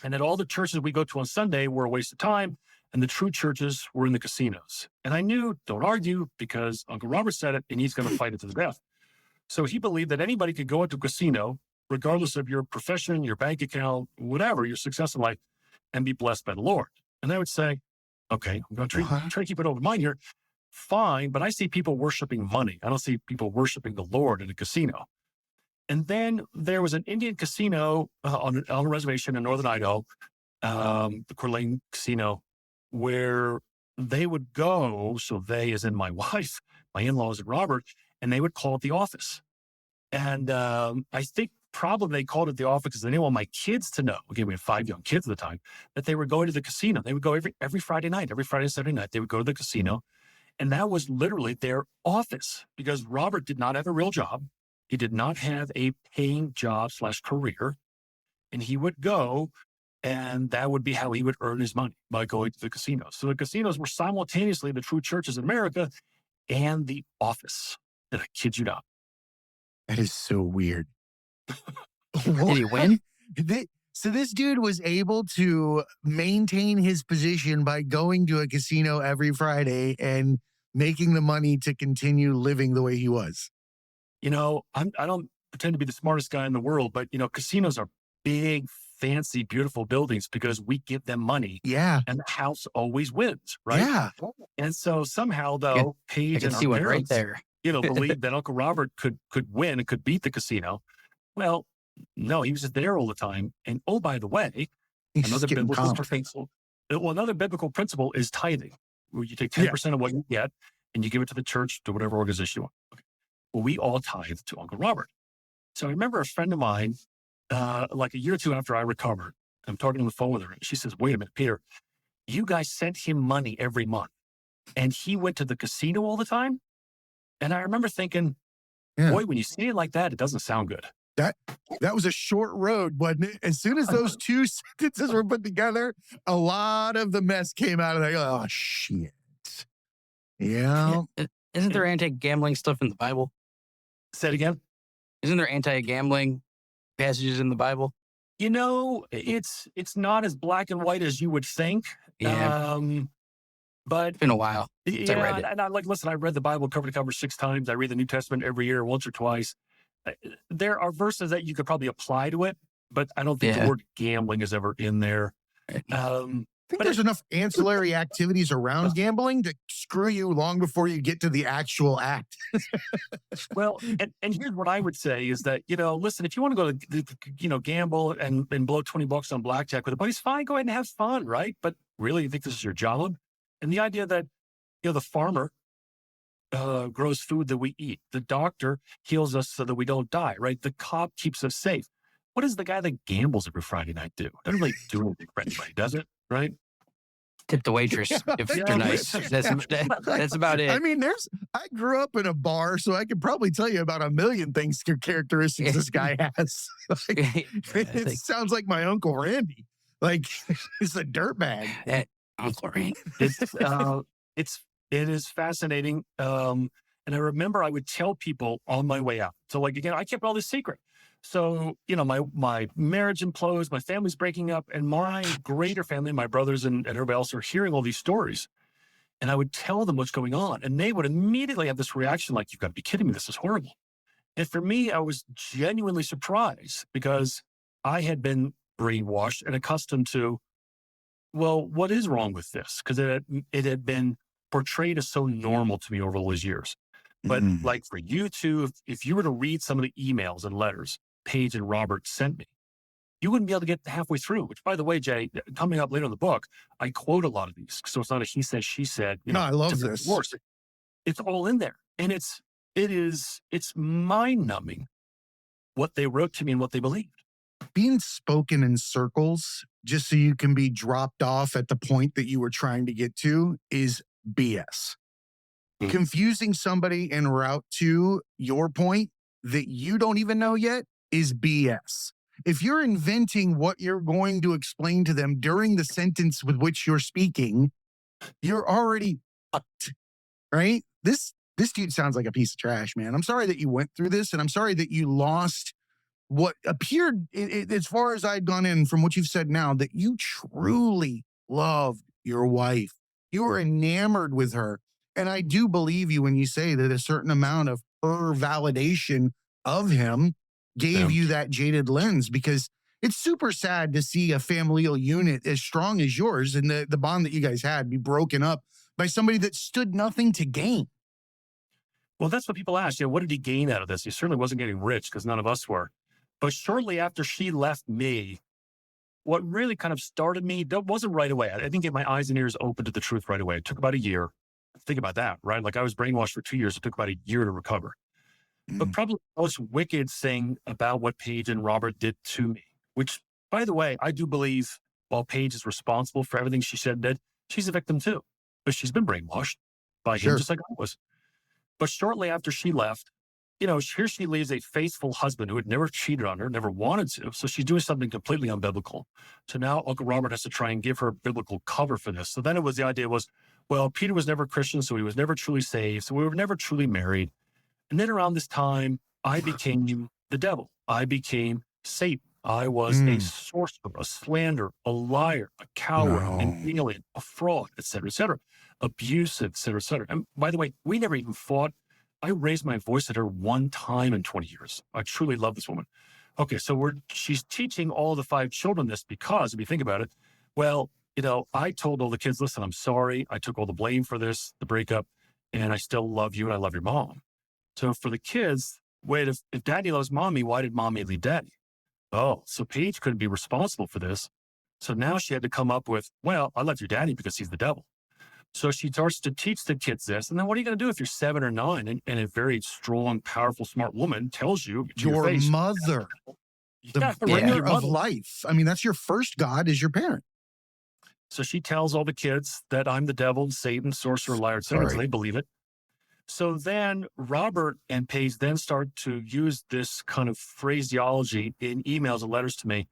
And that all the churches we go to on Sunday were a waste of time. And the true churches were in the casinos. And I knew, don't argue, because Uncle Robert said it and he's going to fight it to the death. So he believed that anybody could go into a casino, regardless of your profession, your bank account, whatever, your success in life, and be blessed by the Lord. And I would say, okay, I'm going to try to keep it open mind here. Fine, but I see people worshiping money. I don't see people worshiping the Lord in a casino. And then there was an Indian casino on a reservation in northern Idaho, the Coeur d'Alene Casino, where they would go, so they, as in my wife, my in-laws and Robert, and they would call it the office. And I think probably they called it the office because they didn't want my kids to know. Okay, we had 5 young kids at the time, that they were going to the casino. They would go every Friday night, every Friday and Saturday night. They would go to the casino. And that was literally their office because Robert did not have a real job. He did not have a paying job / career. And he would go, and that would be how he would earn his money, by going to the casinos. So the casinos were simultaneously the true churches in America and the office. And I kid you not. That is so weird. Did he win? So this dude was able to maintain his position by going to a casino every Friday and making the money to continue living the way he was. You know, I don't pretend to be the smartest guy in the world, but, you know, casinos are big, fancy, beautiful buildings because we give them money. Yeah. And the house always wins, right? Yeah. And so somehow, though, I Paige can and see our one right parents, there. you know, believed that Uncle Robert could win and could beat the casino. Well, no, he was just there all the time. And oh, by the way, He's another just getting biblical comped. principle. Well, another biblical principle is tithing, where you take 10% of what you get and you give it to the church, to whatever organization you want. Okay. Well, we all tithed to Uncle Robert. So I remember a friend of mine, like a year or two after I recovered, I'm talking on the phone with her. She says, "Wait a minute, Peter, you guys sent him money every month and he went to the casino all the time?" And I remember thinking, boy, when you say it like that, it doesn't sound good. That was a short road, wasn't it? As soon as those two sentences were put together, a lot of the mess came out of there. Oh, shit. Yeah. Isn't there anti-gambling stuff in the Bible? Say it again. Isn't there anti-gambling passages in the Bible? You know, it's not as black and white as you would think. Yeah. But It's been a while since I read it. and listen, I read the Bible cover to cover 6 times. I read the New Testament every year, once or twice. There are verses that you could probably apply to it, but I don't think the word gambling is ever in there. I think there's enough ancillary activities around gambling to screw you long before you get to the actual act. Well, and here's what I would say is that, you know, listen, if you want to go to, you know, gamble and blow $20 on blackjack with a buddy, fine, go ahead and have fun, right? But really, you think this is your job? And the idea that, you know, the farmer grows food that we eat. The doctor heals us so that we don't die, right? The cop keeps us safe. What does the guy that gambles every Friday night do? Doesn't really do anything for anybody, does it? Right? Tip the waitress if they're nice. That's about it. I mean, I grew up in a bar, so I could probably tell you about a million characteristics this guy has. It sounds like my Uncle Randy. Like, he's a dirtbag. Uncle Randy. It is fascinating. And I remember I would tell people on my way out. So, like, again, I kept all this secret. So, you know, my marriage implodes, my family's breaking up, and my greater family, my brothers and everybody else, are hearing all these stories. And I would tell them what's going on. And they would immediately have this reaction like, "You've got to be kidding me. This is horrible." And for me, I was genuinely surprised because I had been brainwashed and accustomed to, well, what is wrong with this? Because it had been portrayed as so normal to me over all these years. But like for you two, if you were to read some of the emails and letters Paige and Robert sent me, you wouldn't be able to get halfway through, which, by the way, Jay, coming up later in the book, I quote a lot of these. So it's not a he said, she said. You know, I love this. Divorce. It's all in there. And it's mind numbing what they wrote to me and what they believed. Being spoken in circles just so you can be dropped off at the point that you were trying to get to is BS. Confusing somebody en route to your point that you don't even know yet is BS. If you're inventing what you're going to explain to them during the sentence with which you're speaking, you're already fucked, right? This dude sounds like a piece of trash, man. I'm sorry that you went through this, and I'm sorry that you lost what appeared, as far as I'd gone in from what you've said now, that you truly loved your wife. You were enamored with her. And I do believe you when you say that a certain amount of her validation of him gave you that jaded lens, because it's super sad to see a familial unit as strong as yours and the bond that you guys had be broken up by somebody that stood nothing to gain. Well, that's what people ask. You know, what did he gain out of this? He certainly wasn't getting rich because none of us were. But shortly after she left me, what really kind of started me, that wasn't right away. I didn't get my eyes and ears open to the truth right away. It took about a year. Think about that, right? Like I was brainwashed for 2 years. It took about a year to recover. But probably the most wicked thing about what Paige and Robert did to me, which, by the way, I do believe while Paige is responsible for everything she said and did, she's a victim too, because she's been brainwashed by him, Sure. just like I was. But shortly after she left, here she leaves a faithful husband who had never cheated on her, never wanted to. So she's doing something completely unbiblical. So now Uncle Robert has to try and give her biblical cover for this. So then the idea was, well, Peter was never Christian, so he was never truly saved. So we were never truly married. And then around this time, I became the devil. I became Satan. I was a sorcerer, a slanderer, a liar, a coward, an alien, a fraud, et cetera, abusive, et cetera. And by the way, we never even fought. I raised my voice at her one time in 20 years. I truly love this woman. Okay, so she's teaching all the 5 children this because, if you think about it, well, I told all the kids, listen, I'm sorry. I took all the blame for this, the breakup, and I still love you and I love your mom. So for the kids, wait, if daddy loves mommy, why did mommy leave daddy? Oh, so Paige couldn't be responsible for this. So now she had to come up with, well, I love your daddy because he's the devil. So she starts to teach the kids this. And then what are you going to do if you're 7 or 9 and a very strong, powerful, smart woman tells you to your face, mother, the bringer of life. I mean, that's your first God is your parent. So she tells all the kids that I'm the devil, Satan, sorcerer, liar, etc. So they believe it. So then Robert and Paige then start to use this kind of phraseology in emails and letters to me.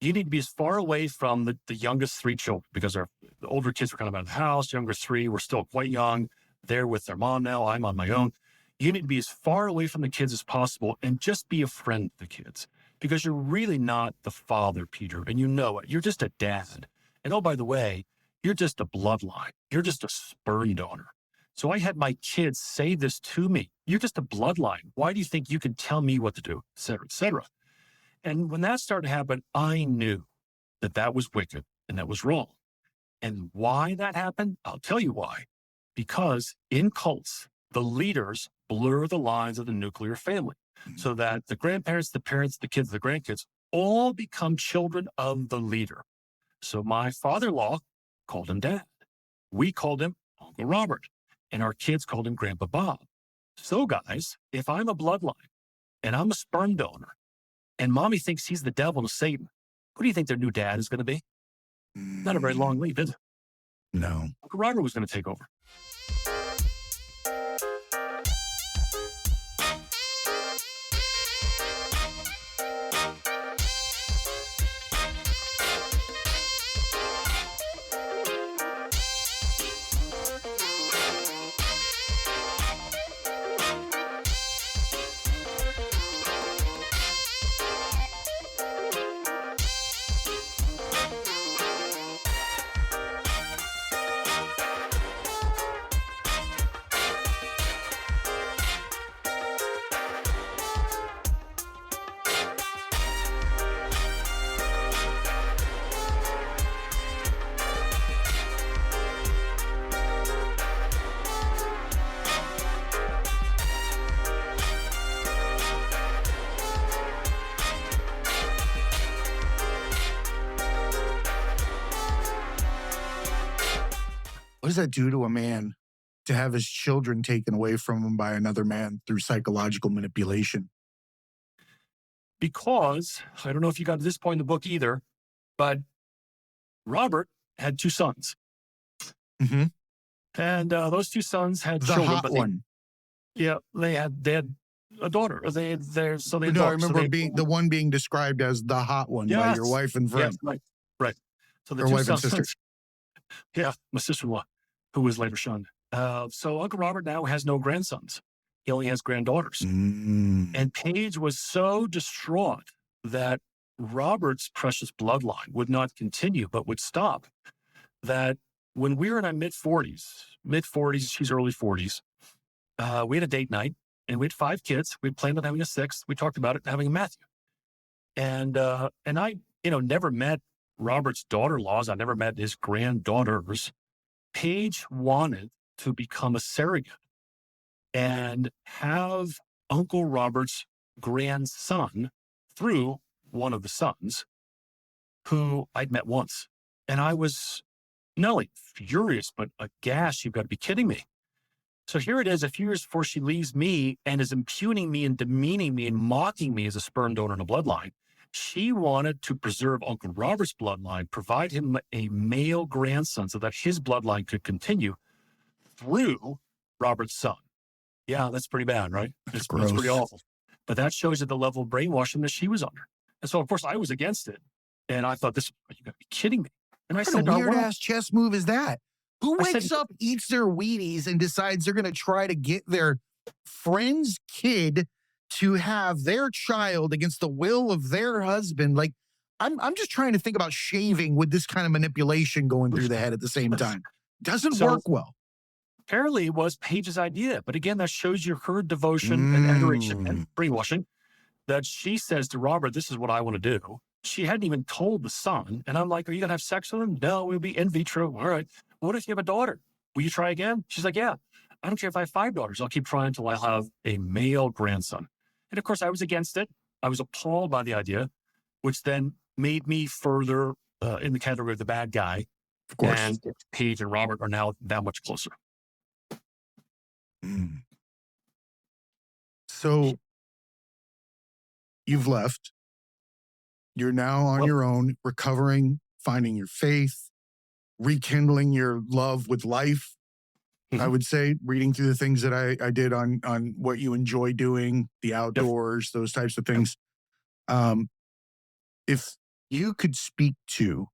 You need to be as far away from the youngest 3 children because the older kids were kind of out of the house. Younger 3 were still quite young. They're with their mom now. I'm on my own. You need to be as far away from the kids as possible and just be a friend to the kids because you're really not the father, Peter, and you know it. You're just a dad. And oh, by the way, you're just a bloodline. You're just a sperm donor. So I had my kids say this to me. You're just a bloodline. Why do you think you can tell me what to do, et cetera, et cetera? And when that started to happen, I knew that was wicked and that was wrong. And why that happened, I'll tell you why. Because in cults, the leaders blur the lines of the nuclear family so that the grandparents, the parents, the kids, the grandkids all become children of the leader. So my father-in-law called him Dad. We called him Uncle Robert. And our kids called him Grandpa Bob. So guys, if I'm a bloodline and I'm a sperm donor and mommy thinks he's the devil and Satan, who do you think their new dad is going to be? Not a very long lead, is it? No. Uncle Robert was going to take over. What does that do to a man to have his children taken away from him by another man through psychological manipulation? Because, I don't know if you got to this point in the book either, but Robert had 2 sons. Mm-hmm. And those 2 sons had The children. hot But one. they had a daughter. I remember the one being described as the hot one by your wife and friend. Yes, right. So the Or 2 wife and sons, sister. Yeah, my sister-in-law, who was later shunned. So Uncle Robert now has no grandsons. He only has granddaughters. And Paige was so distraught that Robert's precious bloodline would not continue, but would stop, that when we were in our mid-40s, she's early 40s, we had a date night, and we had 5 kids. We planned on having a 6th. We talked about it, having a Matthew. And I, never met Robert's daughter-in-laws. I never met his granddaughters. Paige wanted to become a surrogate and have Uncle Robert's grandson, through one of the sons, who I'd met once. And I was not only furious, but aghast. You've got to be kidding me. So here it is, a few years before she leaves me and is impugning me and demeaning me and mocking me as a sperm donor in a bloodline. She wanted to preserve Uncle Robert's bloodline, provide him a male grandson so that his bloodline could continue through Robert's son. Yeah, that's pretty bad, right? It's pretty awful. But that shows you the level of brainwashing that she was under. And so, of course, I was against it. And I thought, you got to be kidding me. And I said, what a weird-ass chess move is that? Who wakes up, eats their Wheaties, and decides they're going to try to get their friend's kid to have their child against the will of their husband? Like, I'm just trying to think about shaving with this kind of manipulation going through the head at the same time. Doesn't work well. Apparently, it was Paige's idea. But again, that shows you her devotion and adoration and brainwashing, that she says to Robert, this is what I want to do. She hadn't even told the son. And I'm like, are you going to have sex with him? No, we'll be in vitro. All right. What if you have a daughter? Will you try again? She's like, yeah. I don't care if I have 5 daughters. I'll keep trying until I have a male grandson. And of course, I was against it. I was appalled by the idea, which then made me further in the category of the bad guy. Of course. And Paige and Robert are now that much closer. So you've left. You're now on your own, recovering, finding your faith, rekindling your love with life. I would say, reading through the things that I did on what you enjoy doing, the outdoors, those types of things. If you could speak to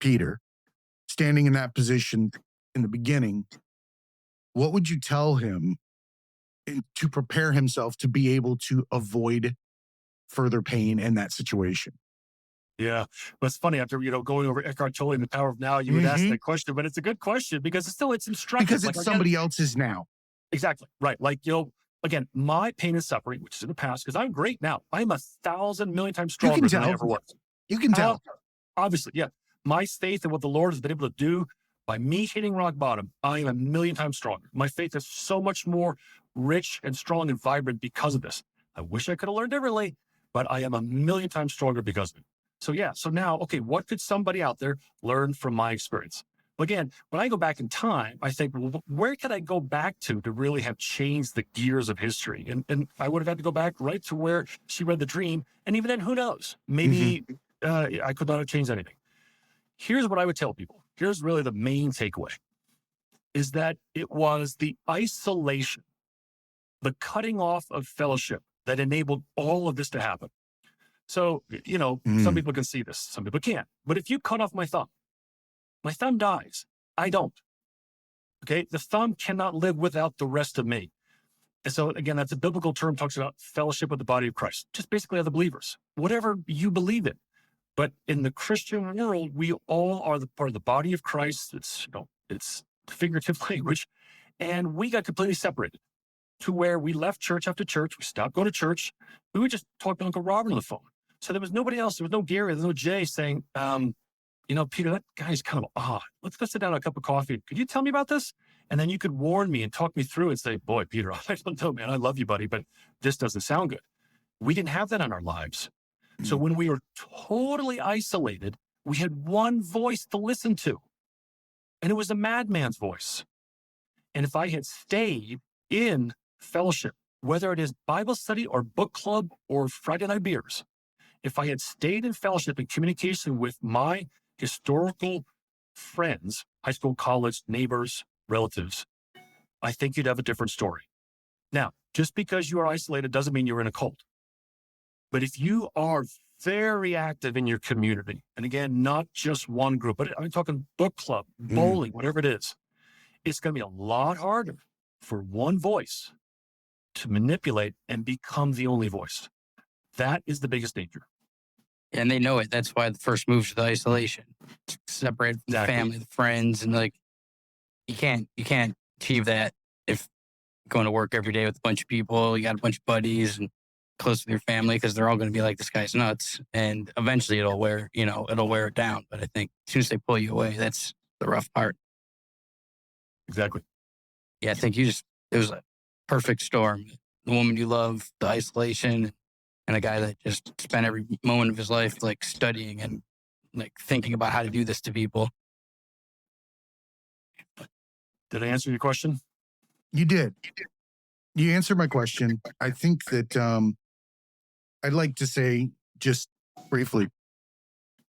Peter, standing in that position in the beginning, what would you tell him to prepare himself to be able to avoid further pain in that situation? Yeah. But it's funny, after, going over Eckhart Tolle and the power of now, you would ask that question, but it's a good question because it's instructive. Because it's somebody else's now. Exactly. Right. Like, again, my pain and suffering, which is in the past, because I'm great now. I'm 1,000 million times stronger than I ever was. You can tell. Obviously, yeah. My faith in what the Lord has been able to do by me hitting rock bottom, I am 1,000,000 times stronger. My faith is so much more rich and strong and vibrant because of this. I wish I could have learned differently, but I am 1,000,000 times stronger because of it. So yeah, so now, okay, what could somebody out there learn from my experience? Again, when I go back in time, I think, well, where could I go back to really have changed the gears of history? And I would have had to go back right to where she read the dream. And even then, who knows? Maybe I could not have changed anything. Here's what I would tell people. Here's really the main takeaway, is that it was the isolation, the cutting off of fellowship that enabled all of this to happen. So, some people can see this, some people can't. But if you cut off my thumb dies. I don't. Okay? The thumb cannot live without the rest of me. And so, again, that's a biblical term, talks about fellowship with the body of Christ, just basically other believers, whatever you believe in. But in the Christian world, we all are the part of the body of Christ. It's figurative language. And we got completely separated to where we left church after church. We stopped going to church. We would just talk to Uncle Robert on the phone. So there was nobody else. There was no Gary. There was no Jay saying, Peter, that guy's kind of odd. Let's go sit down on a cup of coffee. Could you tell me about this? And then you could warn me and talk me through and say, boy, Peter, I don't know, man. I love you, buddy, but this doesn't sound good. We didn't have that in our lives. So when we were totally isolated, we had one voice to listen to. And it was a madman's voice. And if I had stayed in fellowship, whether it is Bible study or book club or Friday night beers, if I had stayed in fellowship and communication with my historical friends, high school, college, neighbors, relatives, I think you'd have a different story. Now, just because you are isolated doesn't mean you're in a cult. But if you are very active in your community, and again, not just one group, but I'm talking book club, bowling, whatever it is, it's going to be a lot harder for one voice to manipulate and become the only voice. That is the biggest danger. And they know it. That's why the first move is the isolation. Separate from the family, the friends, and you can't achieve that if going to work every day with a bunch of people. You got a bunch of buddies and close with your family, because they're all going to be like, this guy's nuts. And eventually it'll wear it down. But I think as soon as they pull you away, that's the rough part. Exactly. Yeah, I think it was a perfect storm. The woman you love, the isolation, and a guy that just spent every moment of his life like studying and like thinking about how to do this to people. Did I answer your question? You did. You answered my question. I think that I'd like to say just briefly,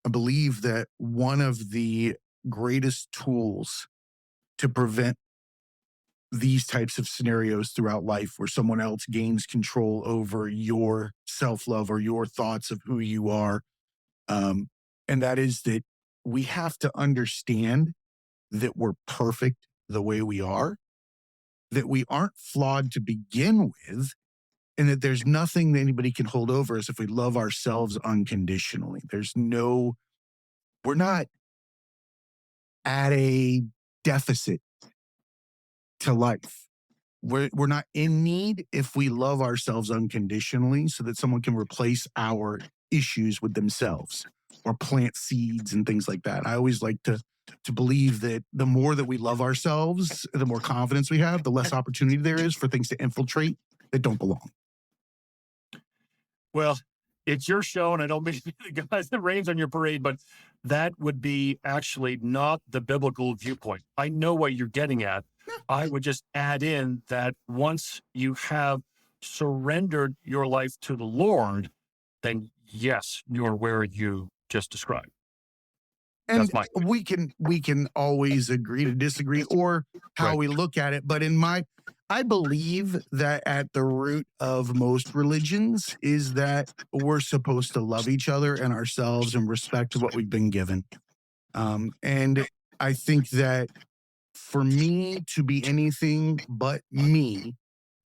I believe that one of the greatest tools to prevent these types of scenarios throughout life where someone else gains control over your self-love or your thoughts of who you are, and that is that we have to understand that we're perfect the way we are, that we aren't flawed to begin with, and that there's nothing that anybody can hold over us if we love ourselves unconditionally. We're not at a deficit to life. We're not in need if we love ourselves unconditionally so that someone can replace our issues with themselves or plant seeds and things like that. I always like to believe that the more that we love ourselves, the more confidence we have, the less opportunity there is for things to infiltrate that don't belong. Well, it's your show, and I don't mean to be the guys that rains on your parade, but that would be actually not the biblical viewpoint. I know what you're getting at. I would just add in that once you have surrendered your life to the Lord, then yes, you're where you just described. And That's my we can always agree to disagree or how Right. we look at it. But I believe that at the root of most religions is that we're supposed to love each other and ourselves and respect what we've been given. And I think that for me to be anything but me,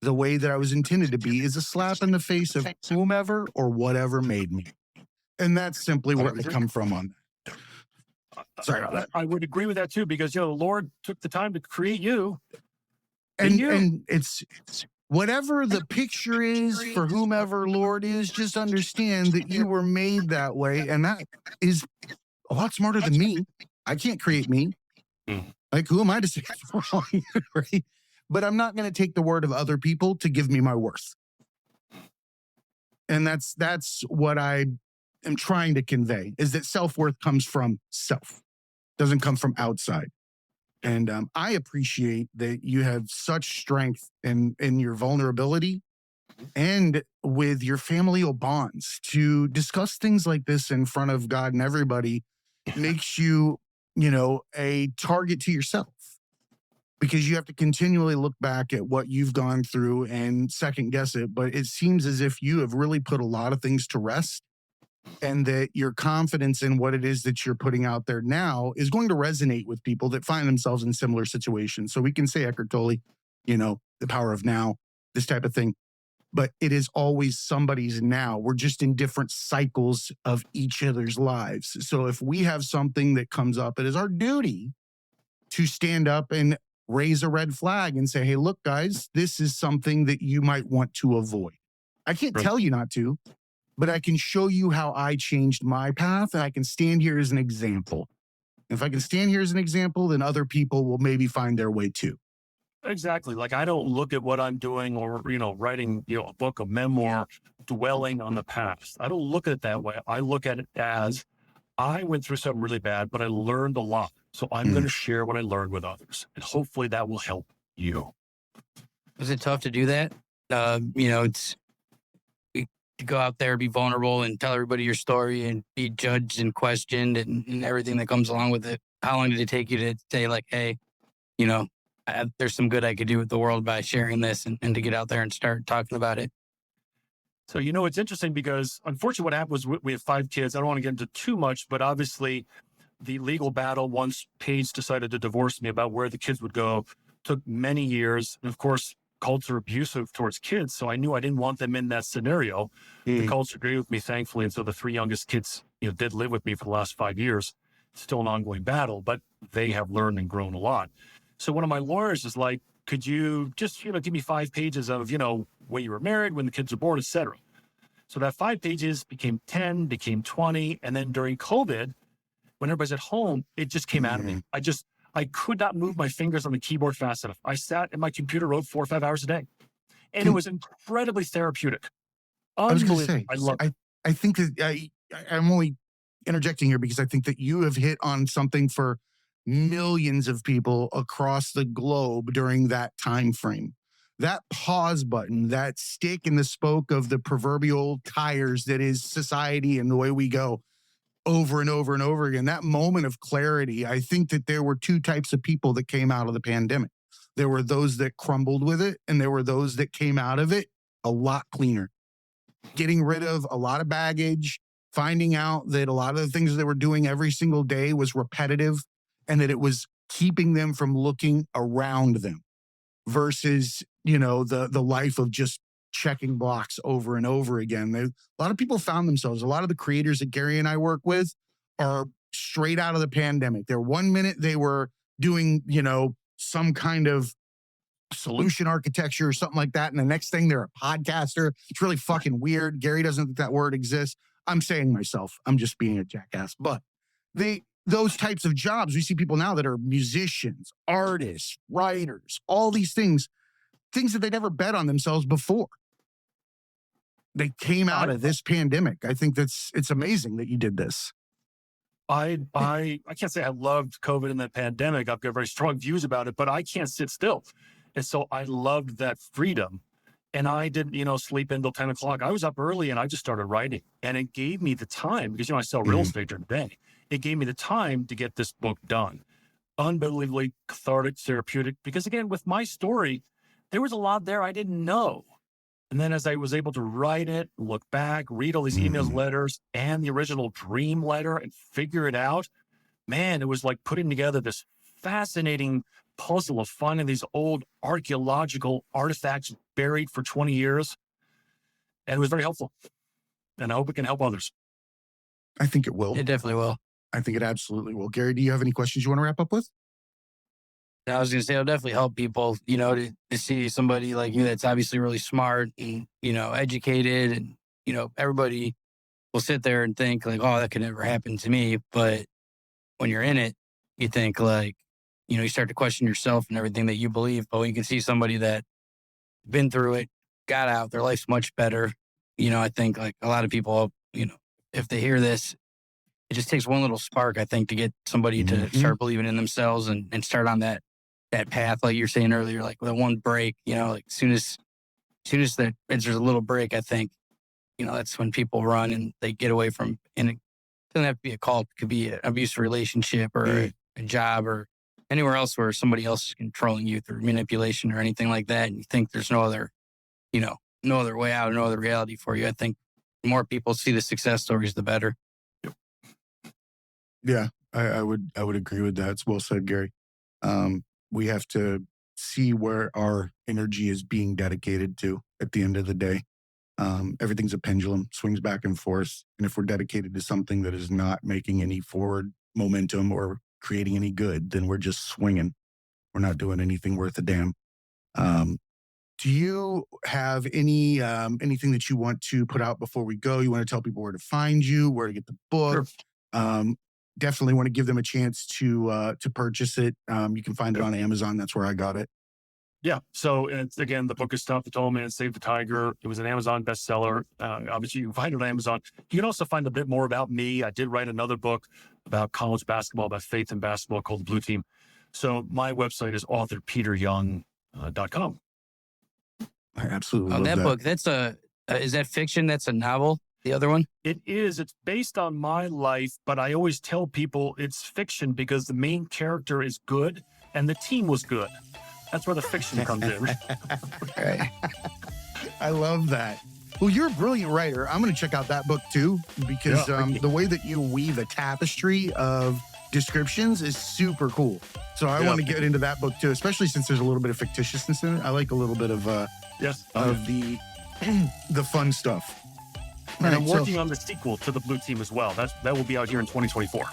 the way that I was intended to be is a slap in the face of whomever or whatever made me. And that's simply where I come from on that. Sorry about that. I would agree with that too, because the Lord took the time to create you. You. And it's whatever the picture is for whomever Lord is, just understand that you were made that way. And that is a lot smarter than me. I can't create me. Like, who am I to say it's wrong? Right? But I'm not going to take the word of other people to give me my worth. And that's what I am trying to convey, is that self-worth comes from self, doesn't come from outside. And I appreciate that you have such strength in your vulnerability and with your familial bonds to discuss things like this in front of God and everybody makes you, a target to yourself, because you have to continually look back at what you've gone through and second guess it. But it seems as if you have really put a lot of things to rest, and that your confidence in what it is that you're putting out there now is going to resonate with people that find themselves in similar situations. So we can say Eckhart Tolle, the power of now, this type of thing, but it is always somebody's now. We're just in different cycles of each other's lives. So if we have something that comes up, it is our duty to stand up and raise a red flag and say, hey, look, guys, this is something that you might want to avoid. I can't tell you not to, but I can show you how I changed my path, and I can stand here as an example. If I can stand here as an example, then other people will maybe find their way too. Exactly. Like, I don't look at what I'm doing or, writing, a book, a memoir, dwelling on the past. I don't look at it that way. I look at it as I went through something really bad, but I learned a lot. So I'm going to share what I learned with others. And hopefully that will help you. Was it tough to do that? It's to go out there, be vulnerable and tell everybody your story and be judged and questioned and everything that comes along with it. How long did it take you to say like, hey, there's some good I could do with the world by sharing this and to get out there and start talking about it? So, it's interesting because unfortunately what happened was we have 5 kids. I don't want to get into too much, but obviously the legal battle, once Paige decided to divorce me about where the kids would go, took many years. And of course, cults are abusive towards kids. So I knew I didn't want them in that scenario. The cults agreed with me, thankfully. And so the 3 youngest kids, did live with me for the last 5 years. It's still an ongoing battle, but they have learned and grown a lot. So one of my lawyers is like, could you just, give me 5 pages of, when you were married, when the kids were born, et cetera. So that 5 pages became 10, became 20. And then during COVID, when everybody's at home, it just came out of me. I could not move my fingers on the keyboard fast enough. I sat at my computer, wrote 4 or 5 hours a day. And it was incredibly therapeutic. I was going to say, I love it. I think that I'm only interjecting here because I think that you have hit on something for millions of people across the globe during that time frame. That pause button, that stick in the spoke of the proverbial tires that is society and the way we go over and over and over again. That moment of clarity, I think that there were two types of people that came out of the pandemic. There were those that crumbled with it, and there were those that came out of it a lot cleaner, getting rid of a lot of baggage, finding out that a lot of the things they were doing every single day was repetitive and that it was keeping them from looking around them versus, the life of just checking blocks over and over again. A lot of people found themselves, a lot of the creators that Gary and I work with are straight out of the pandemic. They're 1 minute they were doing, some kind of solution architecture or something like that. And the next thing they're a podcaster. It's really fucking weird. Gary doesn't think that word exists. I'm saying myself, I'm just being a jackass, but those types of jobs, we see people now that are musicians, artists, writers, all these things that they never bet on themselves before. They came out of this pandemic. I think it's amazing that you did this. I can't say I loved COVID and the pandemic. I've got very strong views about it, but I can't sit still. And so I loved that freedom. And I didn't, sleep until 10 o'clock. I was up early and I just started writing. And it gave me the time, because, I sell real estate during the day. It gave me the time to get this book done. Unbelievably cathartic, therapeutic, because again, with my story, there was a lot there I didn't know. And then as I was able to write it, look back, read all these emails, letters, and the original dream letter and figure it out, man, it was like putting together this fascinating puzzle of finding these old archaeological artifacts buried for 20 years. And it was very helpful. And I hope it can help others. I think it will. It definitely will. I think it absolutely will. Gary, do you have any questions you want to wrap up with? I was going to say, it'll definitely help people, to see somebody like you that's obviously really smart and, educated. And, everybody will sit there and think like, oh, that could never happen to me. But when you're in it, you think like, you start to question yourself and everything that you believe. But when you can see somebody that been through it, got out, their life's much better. I think like a lot of people, if they hear this, it just takes one little spark, I think, to get somebody to start believing in themselves and start on that path, like you're saying earlier, like the one break, like soon as there's a little break, I think, that's when people run and they get away from, and it doesn't have to be a cult, it could be an abusive relationship or a job or anywhere else where somebody else is controlling you through manipulation or anything like that. And you think there's no other, no other way out, no other reality for you. I think the more people see the success stories, the better. Yeah, I would agree with that. It's well said, Gary. We have to see where our energy is being dedicated to at the end of the day. Everything's a pendulum, swings back and forth. And if we're dedicated to something that is not making any forward momentum or creating any good, then we're just swinging. We're not doing anything worth a damn. Do you have anything that you want to put out before we go? You want to tell people where to find you, where to get the book? Sure. Definitely want to give them a chance to purchase it. You can find it on Amazon. That's where I got it. Yeah. So it's, again, the book is Stop the Tall Man, Save the Tiger. It was an Amazon bestseller. Obviously, you can find it on Amazon. You can also find a bit more about me. I did write another book about college basketball, about faith in basketball, called The Blue Team. So my website is authorpeteryoung.com. I absolutely love that book. That's is that fiction? That's a novel. The other one? It is. It's based on my life, but I always tell people it's fiction because the main character is good and the team was good. That's where the fiction comes in. Right. I love that. Well, you're a brilliant writer. I'm going to check out that book too, because the way that you weave a tapestry of descriptions is super cool. So I want to get into that book too, especially since there's a little bit of fictitiousness in it. I like a little bit of the fun stuff. And I'm working on the sequel to The Blue Team as well. That will be out here in 2024.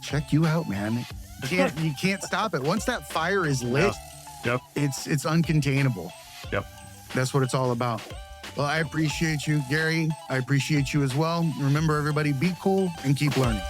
Check you out, man. You can't stop it. Once that fire is lit, it's uncontainable. Yep. That's what it's all about. Well, I appreciate you, Gary. I appreciate you as well. Remember, everybody, be cool and keep learning.